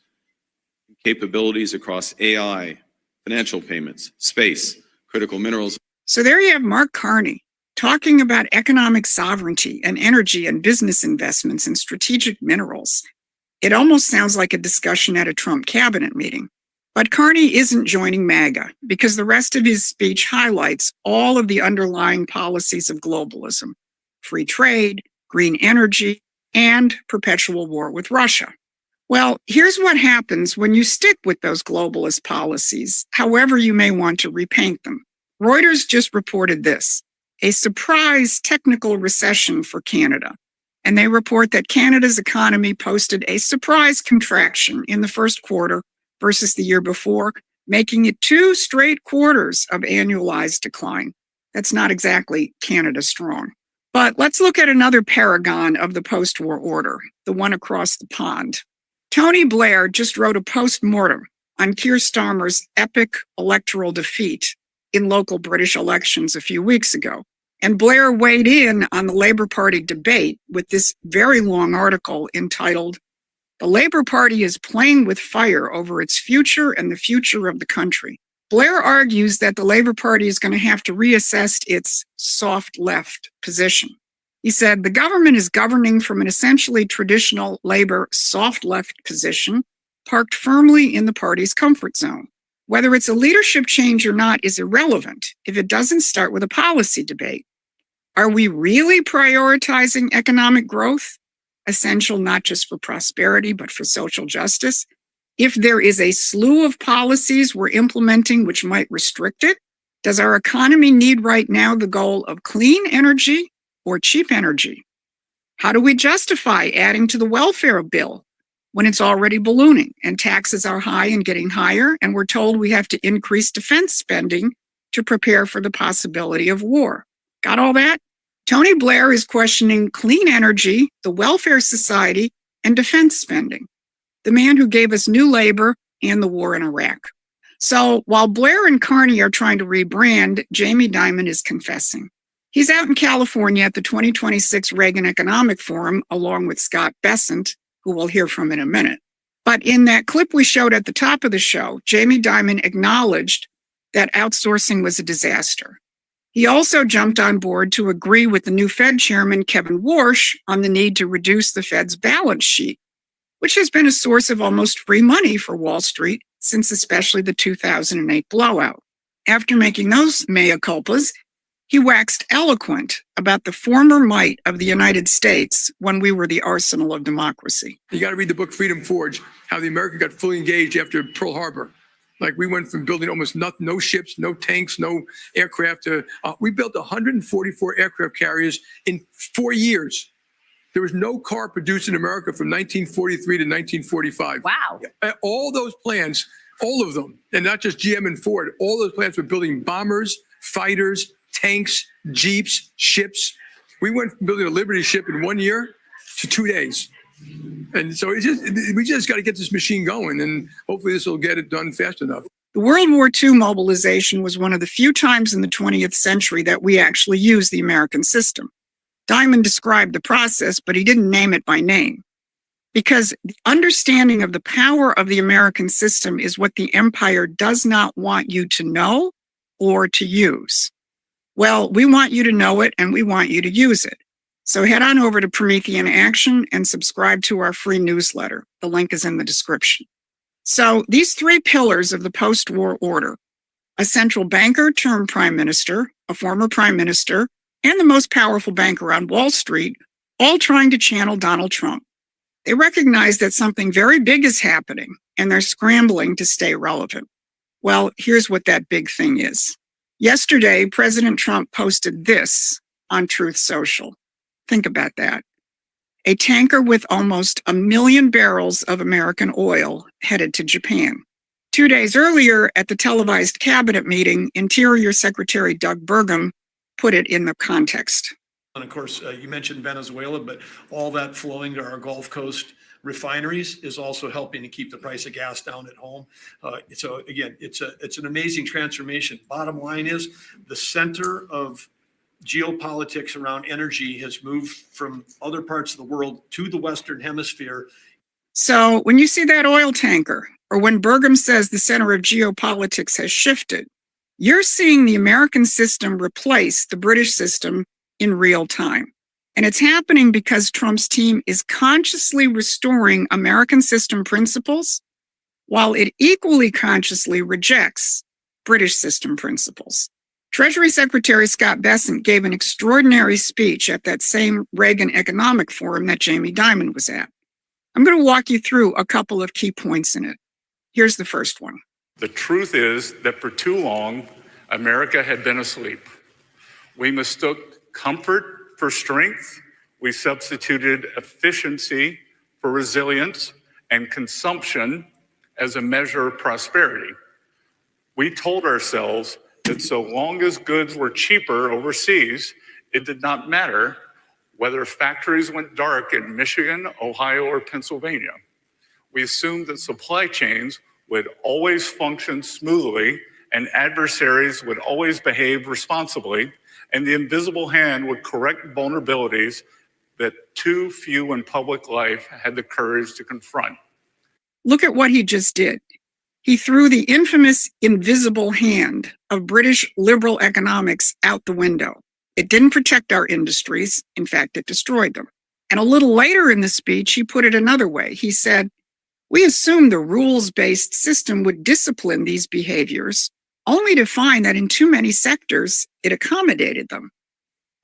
and capabilities across AI, financial payments, space, critical minerals. So there you have Mark Carney talking about economic sovereignty and energy and business investments in strategic minerals. It almost sounds like a discussion at a Trump cabinet meeting. But Carney isn't joining MAGA because the rest of his speech highlights all of the underlying policies of globalism: free trade, green energy, and perpetual war with Russia. Well, here's what happens when you stick with those globalist policies, however you may want to repaint them. Reuters just reported this: a surprise technical recession for Canada. And they report that Canada's economy posted a surprise contraction in the first quarter versus the year before, making it 2 straight quarters of annualized decline. That's not exactly Canada strong. But let's look at another paragon of the post-war order, the one across the pond. Tony Blair just wrote a post-mortem on Keir Starmer's epic electoral defeat in local British elections a few weeks ago. And Blair weighed in on the Labour Party debate with this very long article entitled, "The Labour Party is Playing with Fire Over Its Future and the Future of the Country." Blair argues that the Labour Party is going to have to reassess its soft left position. He said, "The government is governing from an essentially traditional Labour soft left position, parked firmly in the party's comfort zone. Whether it's a leadership change or not is irrelevant if it doesn't start with a policy debate. Are we really prioritizing economic growth, essential not just for prosperity, but for social justice, if there is a slew of policies we're implementing which might restrict it? Does our economy need right now the goal of clean energy or cheap energy? How do we justify adding to the welfare bill when it's already ballooning and taxes are high and getting higher, and we're told we have to increase defense spending to prepare for the possibility of war?" Got all that? Tony Blair is questioning clean energy, the welfare society, and defense spending. The man who gave us new labor and the war in Iraq. So while Blair and Carney are trying to rebrand, Jamie Dimon is confessing. He's out in California at the 2026 Reagan Economic Forum, along with Scott Bessent, who we'll hear from in a minute. But in that clip we showed at the top of the show, Jamie Dimon acknowledged that outsourcing was a disaster. He also jumped on board to agree with the new Fed chairman, Kevin Warsh, on the need to reduce the Fed's balance sheet, which has been a source of almost free money for Wall Street since especially the 2008 blowout. After making those mea culpas, he waxed eloquent about the former might of the United States when we were the arsenal of democracy. You got to read the book Freedom Forge, how the America got fully engaged after Pearl Harbor. Like we went from building almost nothing, no ships, no tanks, no aircraft. We built 144 aircraft carriers in 4 years. There was no car produced in America from 1943 to 1945. Wow. All those plants, all of them, and not just GM and Ford, all those plants were building bombers, fighters, tanks, jeeps, ships. We went from building a Liberty ship in 1 year to 2 days. And so we just got to get this machine going, and hopefully this will get it done fast enough. The World War II mobilization was one of the few times in the 20th century that we actually used the American system. Dimon described the process, but he didn't name it by name. Because the understanding of the power of the American system is what the empire does not want you to know or to use. Well, we want you to know it and we want you to use it. So head on over to Promethean Action and subscribe to our free newsletter. The link is in the description. So these three pillars of the post-war order, a central banker turned prime minister, a former prime minister, and the most powerful banker on Wall Street, all trying to channel Donald Trump. They recognize that something very big is happening, and they're scrambling to stay relevant. Well, here's what that big thing is. Yesterday, President Trump posted this on Truth Social. Think about that. A tanker with almost 1 million barrels of American oil headed to Japan. 2 days earlier, at the televised cabinet meeting, Interior Secretary Doug Burgum put it in the context. And of course, you mentioned Venezuela, but all that flowing to our Gulf Coast refineries is also helping to keep the price of gas down at home. So again, it's an amazing transformation. Bottom line is the center of geopolitics around energy has moved from other parts of the world to the Western Hemisphere. So when you see that oil tanker, or when Burgum says the center of geopolitics has shifted, you're seeing the American system replace the British system in real time. And it's happening because Trump's team is consciously restoring American system principles, while it equally consciously rejects British system principles. Treasury Secretary Scott Bessent gave an extraordinary speech at that same Reagan Economic Forum that Jamie Dimon was at. I'm going to walk you through a couple of key points in it. Here's the first one. The truth is that for too long, America had been asleep. We mistook comfort for strength. We substituted efficiency for resilience and consumption as a measure of prosperity. We told ourselves that so long as goods were cheaper overseas, it did not matter whether factories went dark in Michigan, Ohio, or Pennsylvania. We assumed that supply chains would always function smoothly and adversaries would always behave responsibly, and the invisible hand would correct vulnerabilities that too few in public life had the courage to confront. Look at what he just did. He threw the infamous invisible hand of British liberal economics out the window. It didn't protect our industries. In fact, it destroyed them. And a little later in the speech, he put it another way. He said, "We assumed the rules-based system would discipline these behaviors, only to find that in too many sectors, it accommodated them."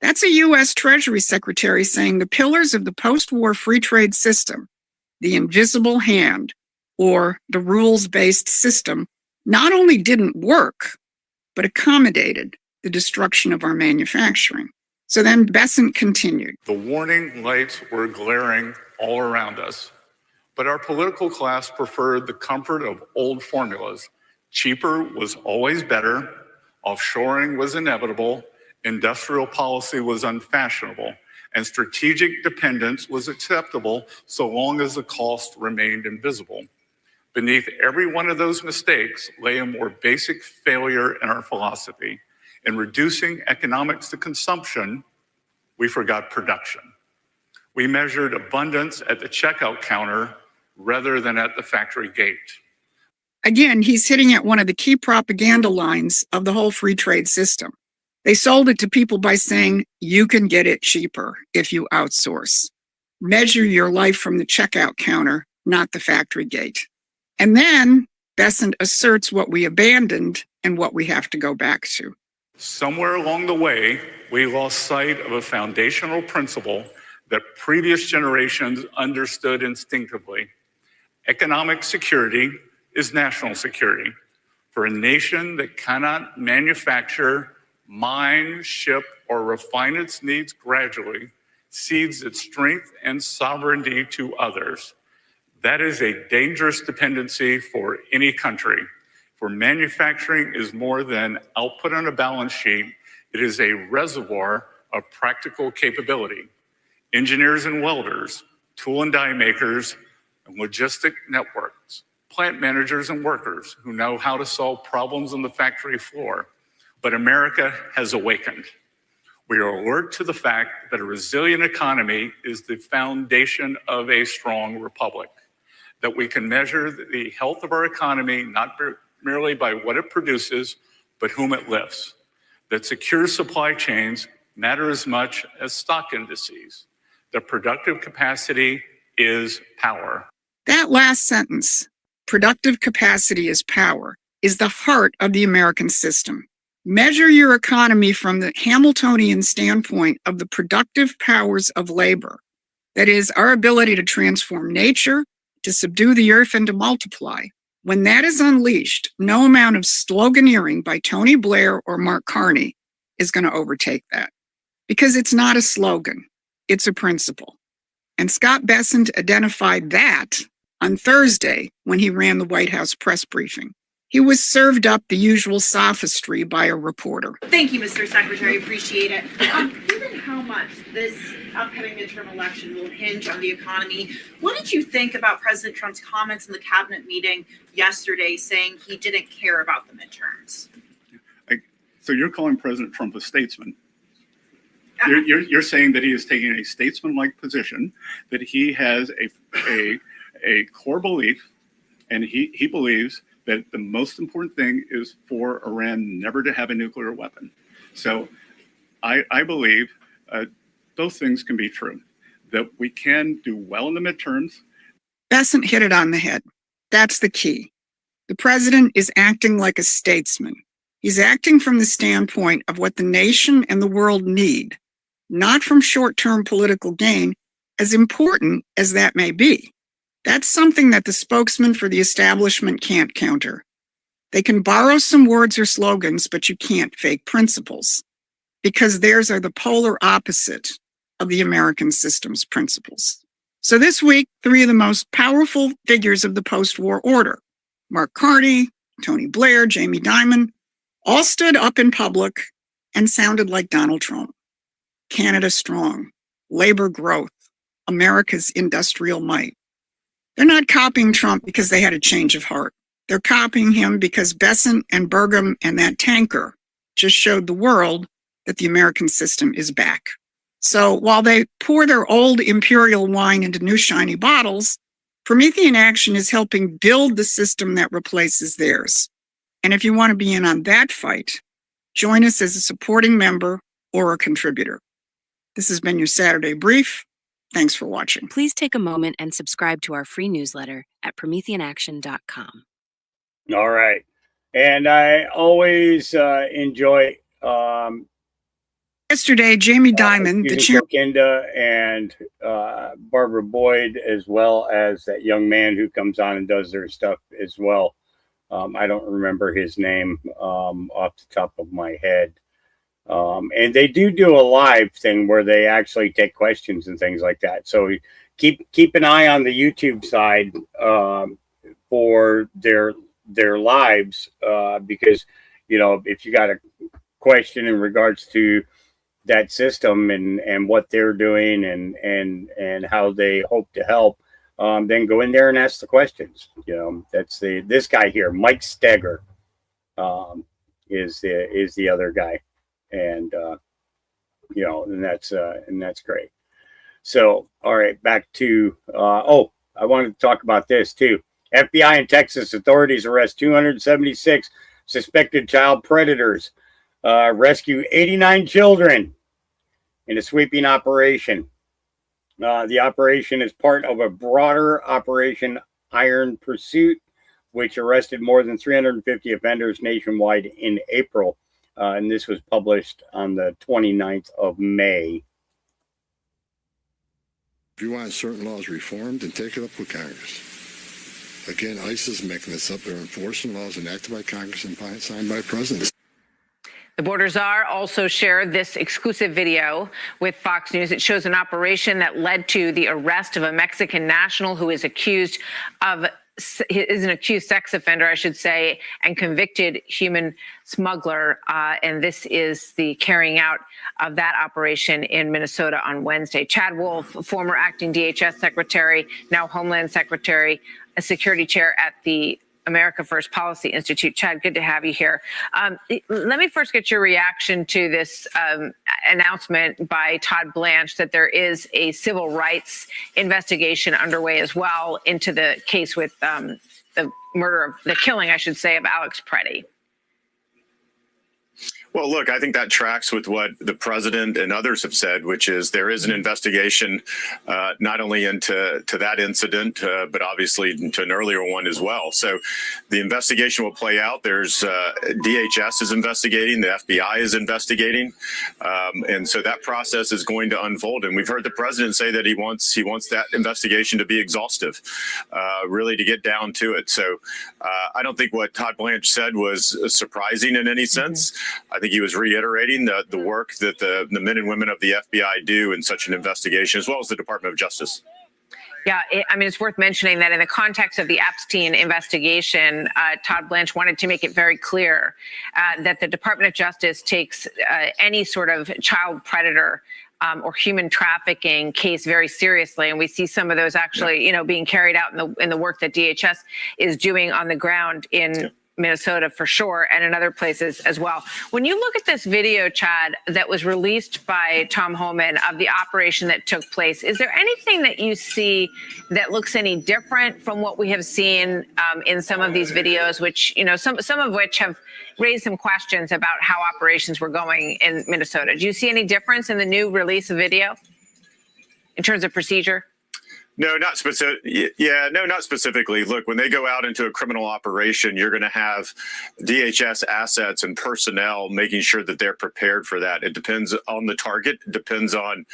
That's a U.S. Treasury Secretary saying the pillars of the post-war free trade system, the invisible hand, or the rules-based system, not only didn't work, but accommodated the destruction of our manufacturing. So then Besant continued. The warning lights were glaring all around us, but our political class preferred the comfort of old formulas. Cheaper was always better, offshoring was inevitable, industrial policy was unfashionable, and strategic dependence was acceptable so long as the cost remained invisible. Beneath every one of those mistakes lay a more basic failure in our philosophy. In reducing economics to consumption, we forgot production. We measured abundance at the checkout counter rather than at the factory gate. Again, he's hitting at one of the key propaganda lines of the whole free trade system. They sold it to people by saying, you can get it cheaper if you outsource. Measure your life from the checkout counter, not the factory gate. And then Besant asserts what we abandoned and what we have to go back to. Somewhere along the way, we lost sight of a foundational principle that previous generations understood instinctively. Economic security is national security. For a nation that cannot manufacture, mine, ship, or refine its needs gradually, cedes its strength and sovereignty to others. That is a dangerous dependency for any country. For manufacturing is more than output on a balance sheet. It is a reservoir of practical capability. Engineers and welders, tool and die makers, and logistic networks, plant managers and workers who know how to solve problems on the factory floor. But America has awakened. We are alert to the fact that a resilient economy is the foundation of a strong republic, that we can measure the health of our economy not merely by what it produces, but whom it lifts, that secure supply chains matter as much as stock indices, that productive capacity is power. That last sentence, productive capacity is power, is the heart of the American system. Measure your economy from the Hamiltonian standpoint of the productive powers of labor. That is, our ability to transform nature, to subdue the earth, and to multiply. When that is unleashed, no amount of sloganeering by Tony Blair or Mark Carney is going to overtake that. Because it's not a slogan, it's a principle. And Scott Besant identified that on Thursday when he ran the White House press briefing. He was served up the usual sophistry by a reporter. Thank you, Mr. Secretary. Appreciate it. Given how much this upcoming midterm election will hinge on the economy, what did you think about President Trump's comments in the cabinet meeting yesterday saying he didn't care about the midterms? So you're calling President Trump a statesman? You're saying that he is taking a statesman-like position, that he has a core belief, and he believes that the most important thing is for Iran never to have a nuclear weapon. So I believe those things can be true, that we can do well in the midterms. Besant hit it on the head. That's the key. The president is acting like a statesman. He's acting from the standpoint of what the nation and the world need, not from short-term political gain, as important as that may be. That's something that the spokesman for the establishment can't counter. They can borrow some words or slogans, but you can't fake principles, because theirs are the polar opposite of the American system's principles. So this week, three of the most powerful figures of the post-war order, Mark Carney, Tony Blair, Jamie Dimon, all stood up in public and sounded like Donald Trump. Canada strong, labor growth, America's industrial might. They're not copying Trump because they had a change of heart. They're copying him because Besant and Burgum and that tanker just showed the world that the American system is back. So while they pour their old imperial wine into new shiny bottles, Promethean Action is helping build the system that replaces theirs. And if you want to be in on that fight, join us as a supporting member or a contributor. This has been your Saturday Brief. Thanks for watching. Please take a moment and subscribe to our free newsletter at prometheanaction.com. All right. And I always enjoy yesterday, Jamie Dimon, the chair, Kinda and Barbara Boyd, as well as that young man who comes on and does their stuff as well. I don't remember his name off the top of my head. And they do a live thing where they actually take questions and things like that. So keep an eye on the YouTube side for their lives because, you know, if you got a question in regards to that system and what they're doing and how they hope to help, then go in there and ask the questions. You know, that's this guy here, Mike Steger, is the other guy, and you know, and that's great. So, all right, back to I wanted to talk about this too. FBI and Texas authorities arrest 276 suspected child predators, rescue 89 children in a sweeping operation. The operation is part of a broader Operation Iron Pursuit, which arrested more than 350 offenders nationwide in April. And this was published on the 29th of May. If you want certain laws reformed, then take it up with Congress. Again, ICE is making this up. They're enforcing laws enacted by Congress and signed by the president. The Border Czar also shared this exclusive video with Fox News. It shows an operation that led to the arrest of a Mexican national who is an accused sex offender, I should say, and convicted human smuggler. And this is the carrying out of that operation in Minnesota on Wednesday. Chad Wolf, former acting DHS secretary, now Homeland Secretary, a security chair at the America First Policy Institute. Chad, good to have you here. Let me first get your reaction to this announcement by Todd Blanche that there is a civil rights investigation underway as well into the case with the killing, I should say, of Alex Preddy. Well, look, I think that tracks with what the president and others have said, which is there is an investigation not only into that incident, but obviously into an earlier one as well. So the investigation will play out. There's DHS is investigating, the FBI is investigating, and so that process is going to unfold. And we've heard the president say that he wants that investigation to be exhaustive, really to get down to it. So I don't think what Todd Blanche said was surprising in any sense. I think he was reiterating the work that the men and women of the FBI do in such an investigation, as well as the Department of Justice. Yeah, I mean, it's worth mentioning that in the context of the Epstein investigation, Todd Blanche wanted to make it very clear that the Department of Justice takes any sort of child predator or human trafficking case very seriously, and we see some of those actually, you know, being carried out in the work that DHS is doing on the ground in Minnesota for sure, and in other places as well. When you look at this video, Chad, that was released by Tom Homan of the operation that took place, is there anything that you see that looks any different from what we have seen in some of these videos, which, you know, some of which have raised some questions about how operations were going in Minnesota? Do you see any difference in the new release of video in terms of procedure? No, not specific. Yeah, no, not specifically. Look, when they go out into a criminal operation, you're going to have DHS assets and personnel making sure that they're prepared for that. It depends on the target. It depends on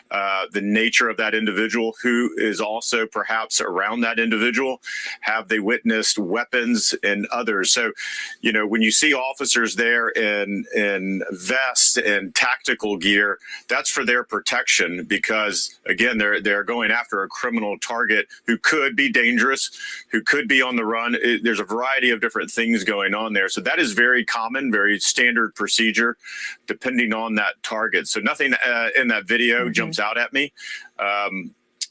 the nature of that individual, who is also perhaps around that individual. Have they witnessed weapons and others? So, you know, when you see officers there in vests and tactical gear, that's for their protection because, again, they're going after a criminal target who could be dangerous, who could be on the run. There's a variety of different things going on there. So that is very common, very standard procedure, depending on that target. So nothing in that video jumps out at me.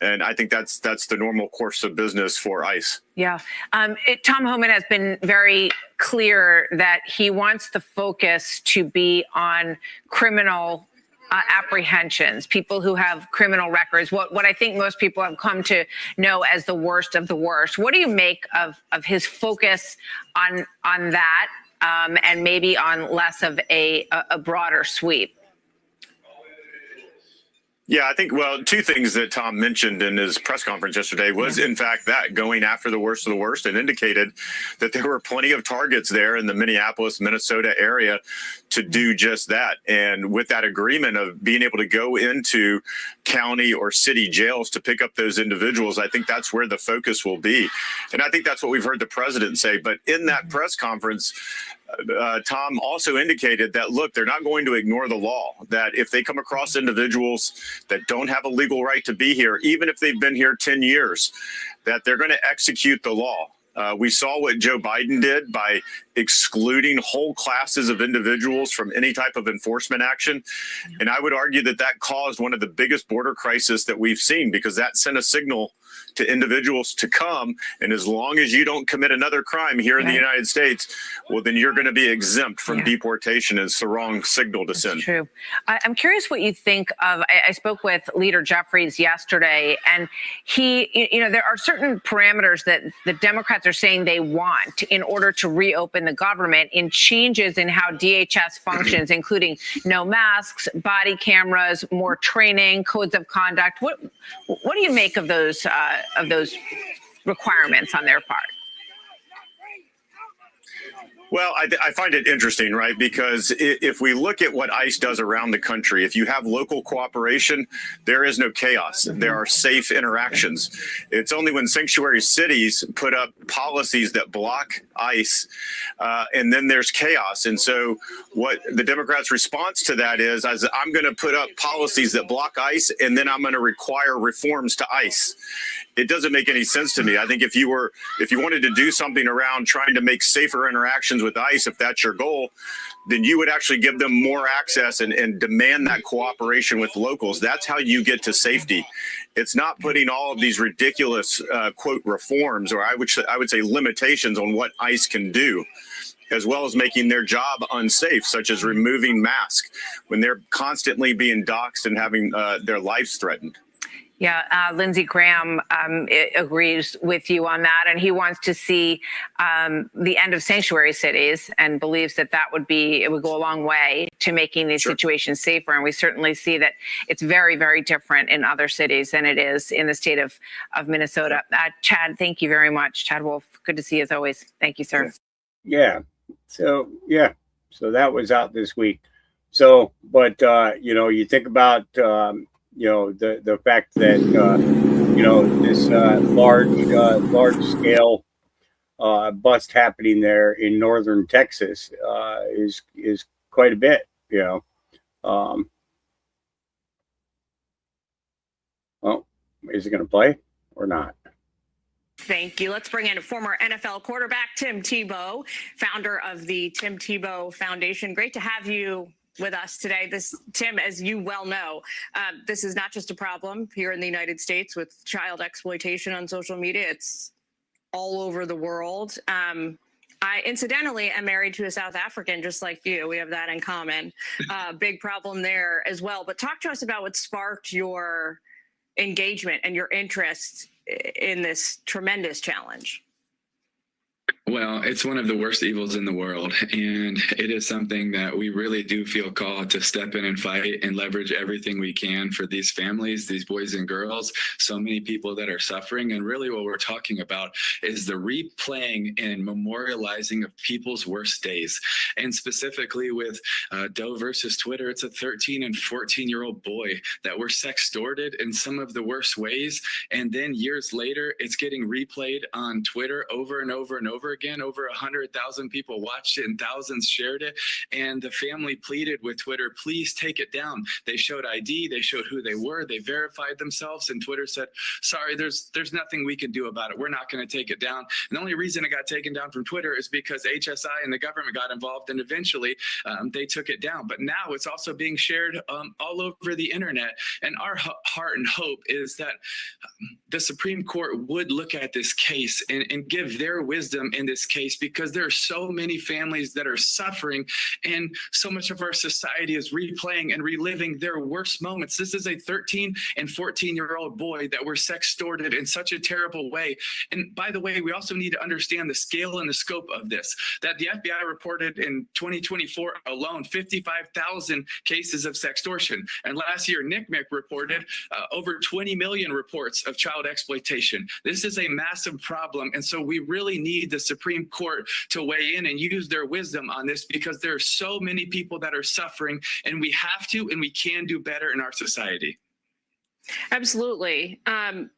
And I think that's the normal course of business for ICE. Yeah. Tom Homan has been very clear that he wants the focus to be on criminal apprehensions, people who have criminal records, what I think most people have come to know as the worst of the worst. What do you make of his focus on that and maybe on less of a broader sweep? Yeah, I think, well, two things that Tom mentioned in his press conference yesterday was, in fact, that going after the worst of the worst, and indicated that there were plenty of targets there in the Minneapolis, Minnesota area to do just that. And with that agreement of being able to go into county or city jails to pick up those individuals, I think that's where the focus will be. And I think that's what we've heard the president say. But in that press conference, Tom also indicated that, look, they're not going to ignore the law, that if they come across individuals that don't have a legal right to be here, even if they've been here 10 years, that they're going to execute the law. We saw what Joe Biden did by excluding whole classes of individuals from any type of enforcement action. And I would argue that that caused one of the biggest border crises that we've seen, because that sent a signal to individuals to come. And as long as you don't commit another crime here in the United States, well, then you're going to be exempt from deportation. It's the wrong signal to send. True. I'm curious what you think of, I spoke with Leader Jeffries yesterday, and there are certain parameters that the Democrats are saying they want in order to reopen the government, in changes in how DHS functions, including no masks, body cameras, more training, codes of conduct. What do you make of those requirements on their part? Well, I find it interesting, right? Because if we look at what ICE does around the country, if you have local cooperation, there is no chaos. There are safe interactions. It's only when sanctuary cities put up policies that block ICE, and then there's chaos. And so what the Democrats' response to that is I'm going to put up policies that block ICE, and then I'm going to require reforms to ICE. It doesn't make any sense to me. I think if you wanted to do something around trying to make safer interactions with ICE, if that's your goal, then you would actually give them more access and demand that cooperation with locals. That's how you get to safety. It's not putting all of these ridiculous, quote, reforms, or I would say limitations on what ICE can do, as well as making their job unsafe, such as removing masks when they're constantly being doxxed and having their lives threatened. Yeah, Lindsey Graham agrees with you on that, and he wants to see the end of sanctuary cities, and believes that it would go a long way to making these situations safer. And we certainly see that it's very, very different in other cities than it is in the state of Minnesota. Chad, thank you very much. Chad Wolf, good to see you as always. Thank you, sir. Yeah. So that was out this week. So, but you think about the fact that this large scale bust happening there in northern Texas is quite a bit. Well, is it going to play or not? Thank you. Let's bring in a former NFL quarterback, Tim Tebow, founder of the Tim Tebow Foundation. Great to have you with us today. Tim, as you well know, this is not just a problem here in the United States with child exploitation on social media. It's all over the world. I incidentally am married to a South African, just like you. We have that in common. Big problem there as well. But talk to us about what sparked your engagement and your interest in this tremendous challenge. Well, it's one of the worst evils in the world, and it is something that we really do feel called to step in and fight and leverage everything we can for these families, these boys and girls, so many people that are suffering. And really what we're talking about is the replaying and memorializing of people's worst days. And specifically with Doe versus Twitter, it's a 13 and 14-year-old boy that were sextorted in some of the worst ways. And then years later, it's getting replayed on Twitter over and over and over again. again. Over 100,000 people watched it and thousands shared it. And the family pleaded with Twitter, please take it down. They showed ID, they showed who they were, they verified themselves, and Twitter said, sorry, there's nothing we can do about it. We're not going to take it down. And the only reason it got taken down from Twitter is because HSI and the government got involved, and eventually they took it down. But now it's also being shared all over the internet. And our heart and hope is that the Supreme Court would look at this case and give their wisdom in this case, because there are so many families that are suffering, and so much of our society is replaying and reliving their worst moments. This is a 13 and 14-year-old boy that were sextorted in such a terrible way. And by the way, we also need to understand the scale and the scope of this, that the FBI reported in 2024 alone 55,000 cases of sextortion. And last year, NCMEC reported over 20 million reports of child exploitation. This is a massive problem. And so we really need the Supreme Court to weigh in and use their wisdom on this, because there are so many people that are suffering, and we have to and we can do better in our society. Absolutely.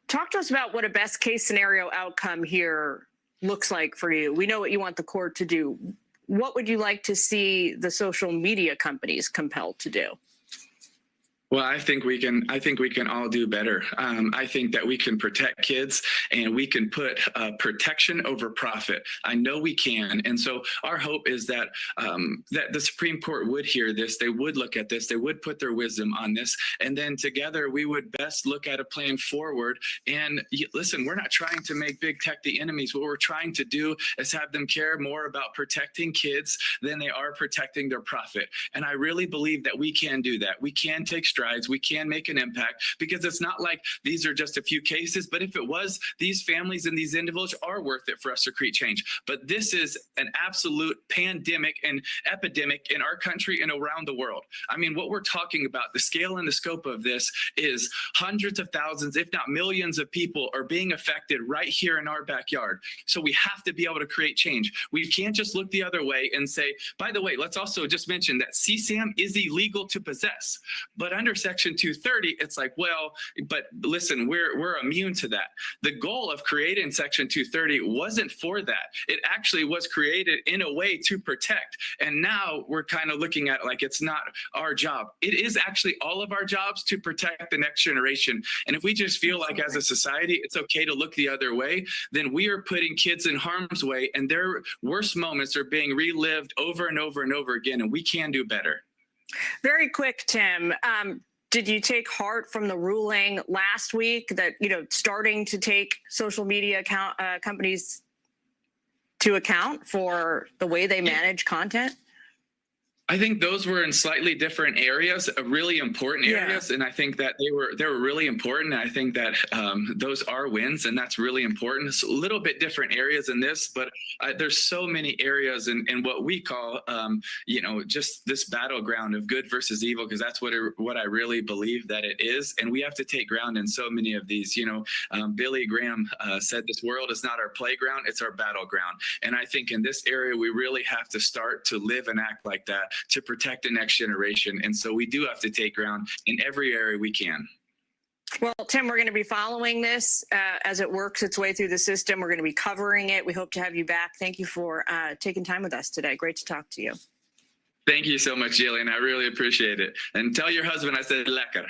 Talk to us about what a best case scenario outcome here looks like for you. We know what you want the court to do. What would you like to see the social media companies compelled to do? Well, I think we can all do better. I think that we can protect kids, and we can put protection over profit. I know we can. And so our hope is that that the Supreme Court would hear this, they would look at this, they would put their wisdom on this, and then together we would best look at a plan forward. And listen, we're not trying to make big tech the enemies. What we're trying to do is have them care more about protecting kids than they are protecting their profit. And I really believe that we can do that. We can take strides. We can make an impact, because it's not like these are just a few cases, but if it was, these families and these individuals are worth it for us to create change. But this is an absolute pandemic and epidemic in our country and around the world. I mean, what we're talking about, the scale and the scope of this is hundreds of thousands, if not millions of people are being affected right here in our backyard. So we have to be able to create change. We can't just look the other way and say, by the way, let's also just mention that CSAM is illegal to possess, but under Section 230, it's like, well, but listen, we're immune to that. The goal of creating Section 230 wasn't for that. It actually was created in a way to protect. And now we're kind of looking at it like it's not our job. It is actually all of our jobs to protect the next generation. And if we just feel like as a society, it's okay to look the other way, then we are putting kids in harm's way, and their worst moments are being relived over and over and over again. And we can do better. Very quick, Tim. Did you take heart from the ruling last week that, starting to take social media companies to account for the way they manage content? I think those were in slightly different areas, really important areas. And I think that they were really important. And I think that those are wins, and that's really important. It's a little bit different areas in this, but there's so many areas in what we call, just this battleground of good versus evil, because that's what I really believe that it is. And we have to take ground in so many of these. Billy Graham said this world is not our playground, it's our battleground. And I think in this area, we really have to start to live and act like that, to protect the next generation. And so we do have to take ground in every area we can. Well, Tim, we're going to be following this as it works its way through the system. We're going to be covering it. We hope to have you back. Thank you for taking time with us today. Great to talk to you. Thank you so much, Jillian. I really appreciate it. And tell your husband I said lekker.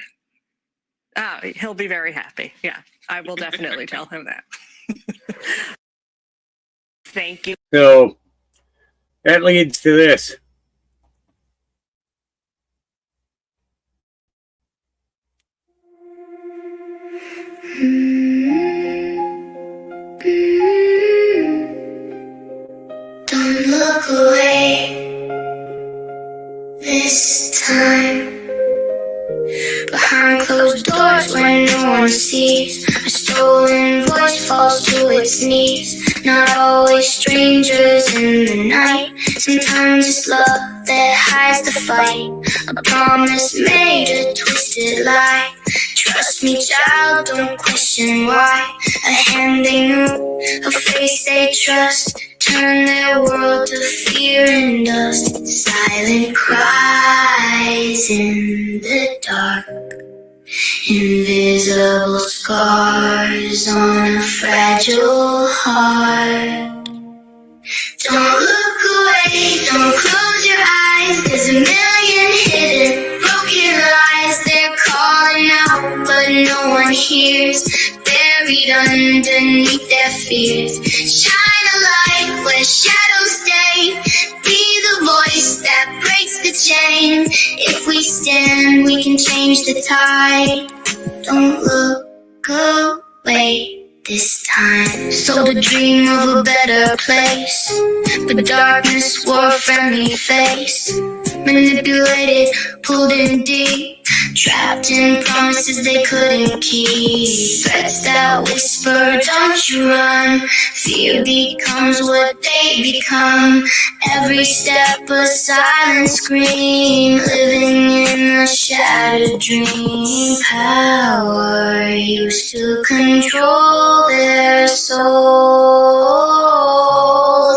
He'll be very happy. Yeah, I will definitely tell him that. Thank you. So that leads to this. Don't look away this time. Behind closed doors where no one sees, a stolen voice falls to its knees. Not always strangers in the night. Sometimes it's love that hides the fight. A promise made, a twisted lie. Trust me, child, don't question why. A hand they knew, a face they trust, turn their world to fear and dust. Silent cries in the dark, invisible scars on a fragile heart. buried underneath their fears. Shine a light where shadows stay. Be the voice that breaks the chain. If we stand, we can change the tide. Don't look away this time. Sold a dream of a better place, but darkness wore a friendly face. Manipulated, pulled in deep, trapped in promises they couldn't keep. Threats that whisper, don't you run. Fear becomes what they become. Every step a silent scream, living in a shattered dream. Power used to control their soul,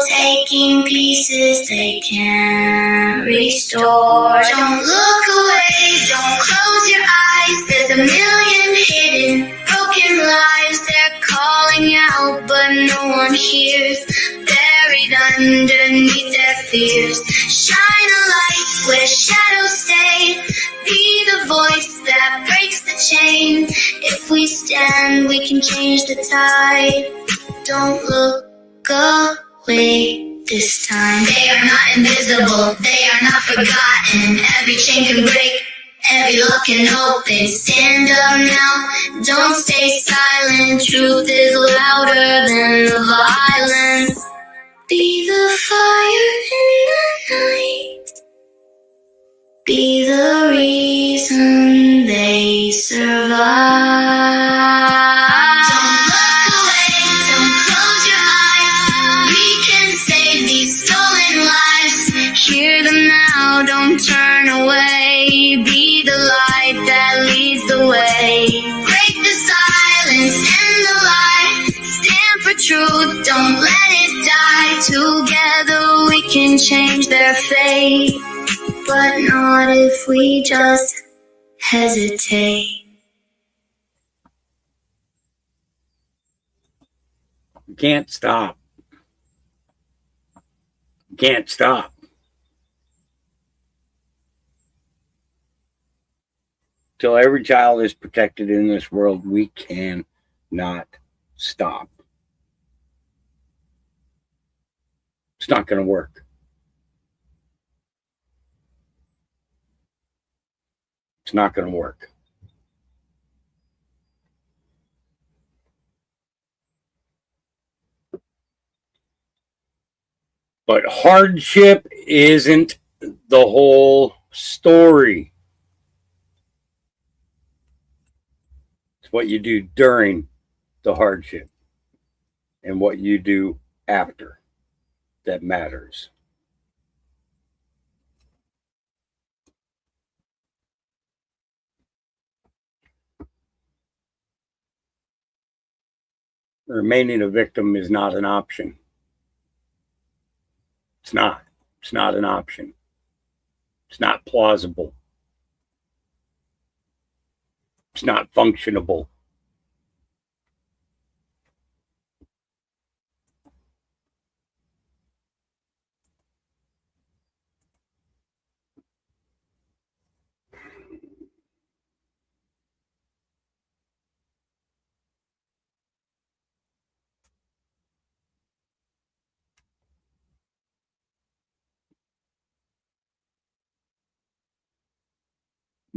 taking pieces they can't restore. Don't look away, don't close your eyes. There's a million hidden, broken lives. They're calling out, but no one hears. Buried underneath their fears. Shine a light where shadows stay. Be the voice that breaks the chain. If we stand, we can change the tide. Don't look away this time. They are not invisible, they are not forgotten. Every chain can break, every lock can open. Stand up now, don't stay silent. Truth is louder than the violence. Be the fire in the night. Be the reason they survive. Don't look away, don't close your eyes. We can save these stolen lives. Hear them now, don't turn away. Be the light that leads the way. Break the silence and the lie. Stand for truth, don't let it die. Together we can change their fate. But not if we just hesitate. You can't stop. You can't stop. Till every child is protected in this world, we cannot stop. It's not going to work. It's not going to work. But hardship isn't the whole story. It's what you do during the hardship and what you do after that matters. Remaining a victim is not an option. It's not. It's not an option. It's not plausible. It's not functionable.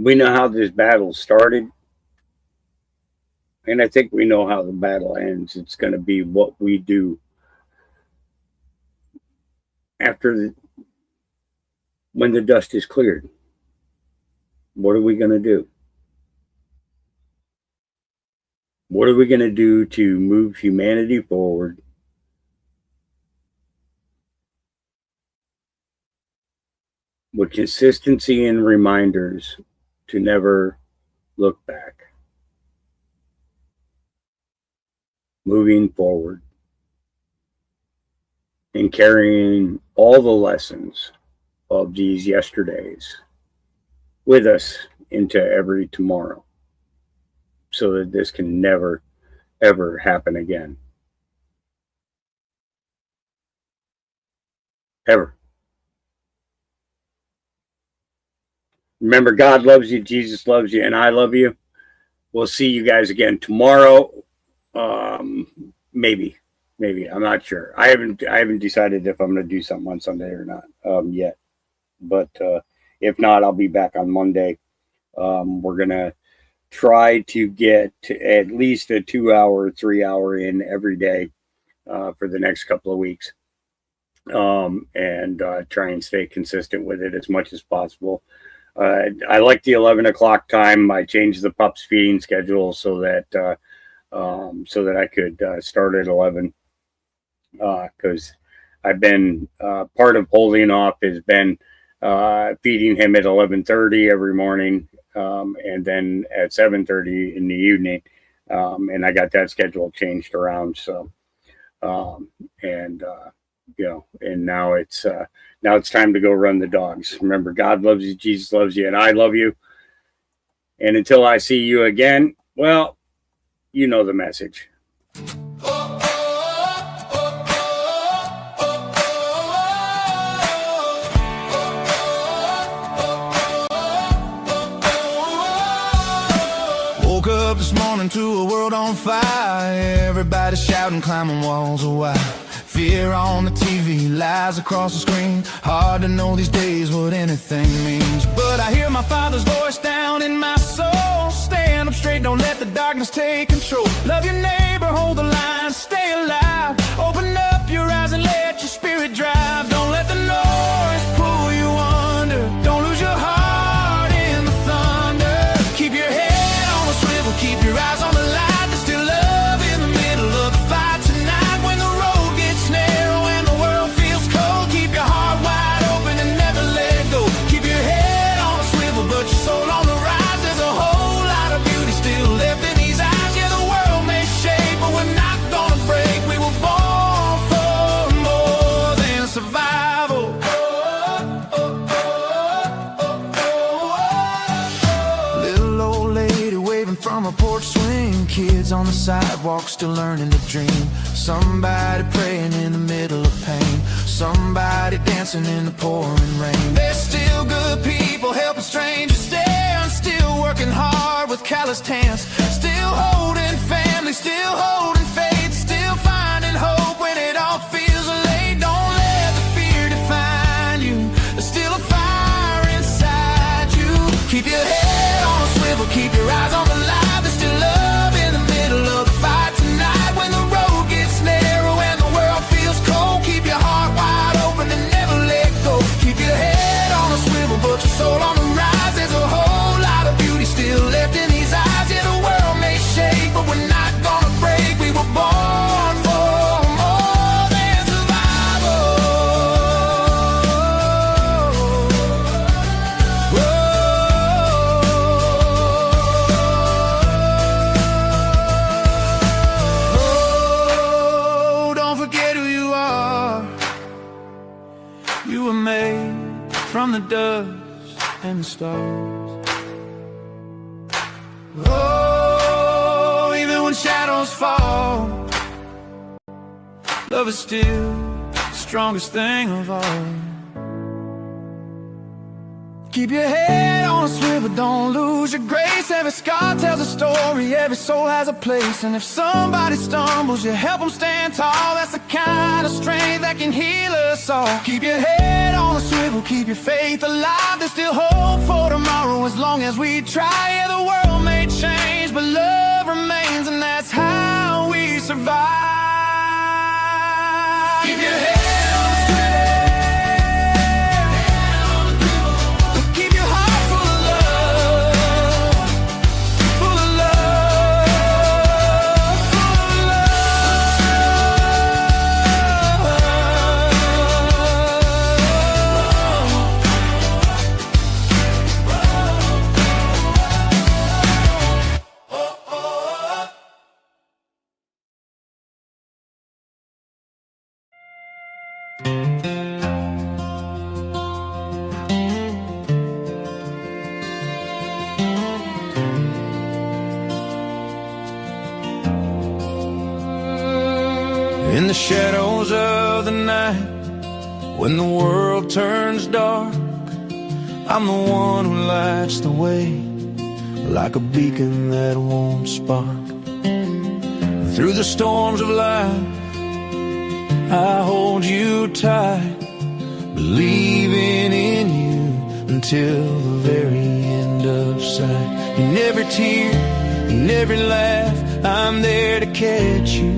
We know how this battle started, and I think we know how the battle ends. It's going to be what we do after when the dust is cleared. What are we going to do? What are we going to do to move humanity forward? With consistency and reminders to never look back. Moving forward and carrying all the lessons of these yesterdays with us into every tomorrow so that this can never, ever happen again. Ever. Remember, God loves you, Jesus loves you, and I love you. We'll see you guys again tomorrow Maybe. I'm not sure. I haven't decided if I'm going to do something on Sunday or not yet. But if not, I'll be back on Monday. We're going to try to get at least a 2 hour, 3 hour in every day for the next couple of weeks. And try and stay consistent with it as much as possible. I like the 11 o'clock time. I changed the pups feeding schedule so that I could start at 11. Because I've been part of holding off has been feeding him at 11:30 every morning, and then at 7:30 in the evening, and I got that schedule changed around. So, and now it's time to go run the dogs. Remember, God loves you, Jesus loves you, and I love you. And until I see you again, well, you know the message. Woke up this morning to a world on fire. Everybody shouting, climbing walls of wire. Fear on the TV, lies across the screen. Hard to know these days what anything means. But I hear my Father's voice down in my soul. Stand up straight, don't let the darkness take control. Love your neighbor, hold the line, stay alive. Open up your eyes and let your spirit drive. Don't let the noise pull you under. Don't lose your heart in the thunder. Keep your head on a swivel, keep your eyes on the light. There's still love in the middle of the fight tonight. When the road gets narrow and the world feels cold, keep your heart wide open and never let go. Keep your head on a swivel, but your soul on the rise. There's a whole lot of beauty still left in these eyes. Yeah, the world may shake, but we're not gonna break. We were born for more than survival. Little old lady waving from a porch swing. Kids on the sidewalk still learning to dream. Somebody praying in the middle of pain. Somebody dancing in the pouring rain. There's still good people helping strangers stand. Still working hard with calloused hands. Still holding family, still holding faith. Still finding hope when it all feels late. Don't let the fear define you. There's still a fire inside you. Keep your head on a swivel, keep your eyes on the light. There's still love in the middle of the fight tonight. When the road gets narrow and the world feels cold, keep your heart wide open and never let go. Keep your head on a swivel, but your soul on the rise. There's a whole lot of beauty still left in these eyes. Yeah, the world may shake, but we're not gonna break. We were born for more than survival. Oh, don't forget who you are. You were made from the dust and the stars. Oh, even when shadows fall, love is still the strongest thing of all. Keep your head on a swivel, don't lose your grace. Every scar tells a story, every soul has a place. And if somebody stumbles, you help them stand tall. That's the kind of strength that can heal us all. Keep your head on a swivel, keep your faith alive. There's still hope for tomorrow as long as we try. Yeah, the world may change, but love remains, and that's how we survive. Keep your head on a swivel. Keep your heart full of love, full of love, full of In the shadows of the night, when the world turns dark, I'm the one who lights the way, like a beacon that won't spark. Through the storms of life, I hold you tight, believing in you until the very end of sight. In every tear, in every laugh, I'm there to catch you.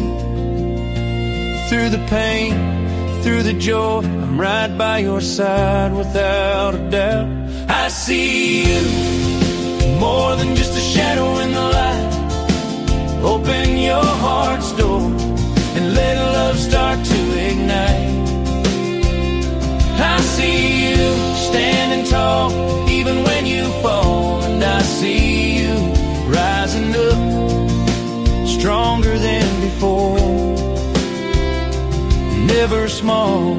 Through the pain, through the joy, I'm right by your side without a doubt. I see you, more than just a shadow in the light. Open your heart's door and let love start to ignite. I see you standing tall even when you fall, and I see you rising up stronger than before, never small.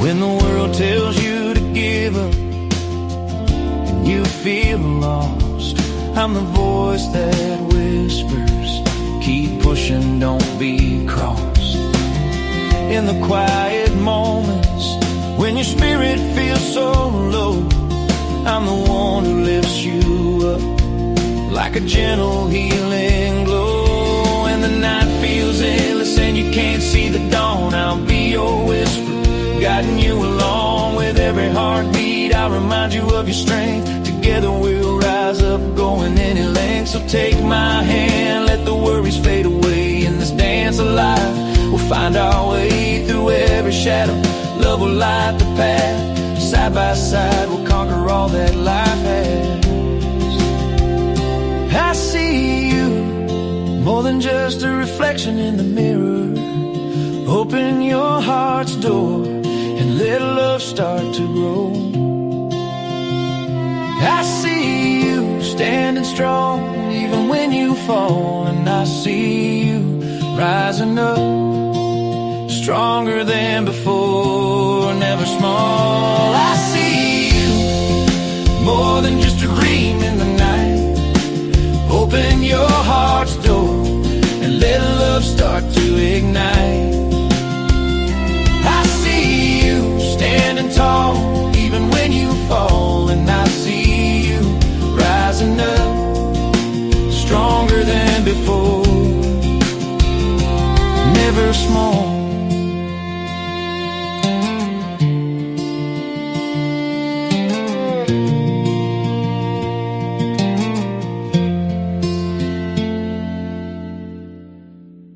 When the world tells you to give up and you feel lost, I'm the voice that whispers, keep pushing, don't be crossed. In the quiet moments when your spirit feels so low, I'm the one who lifts you up like a gentle healing glow. And the night feels endless and you can't see the dawn, I'll be your whisper, guiding you along. With every heartbeat I'll remind you of your strength. Together we'll rise up, going any length. So take my hand, let the worries fade away. In this dance of life, we'll find our way through every shadow. Love will light the path. Side by side we'll conquer all that life has. I see you, more than just a reflection in the mirror. Open your heart's door and let love start to grow. I see you standing strong even when you fall, and I see you rising up stronger than before, never small. I see you, more than just a dream in the night. Open your heart's door and let love start to ignite. I see you standing tall even when you fall, and I see you rising up stronger than before, never small.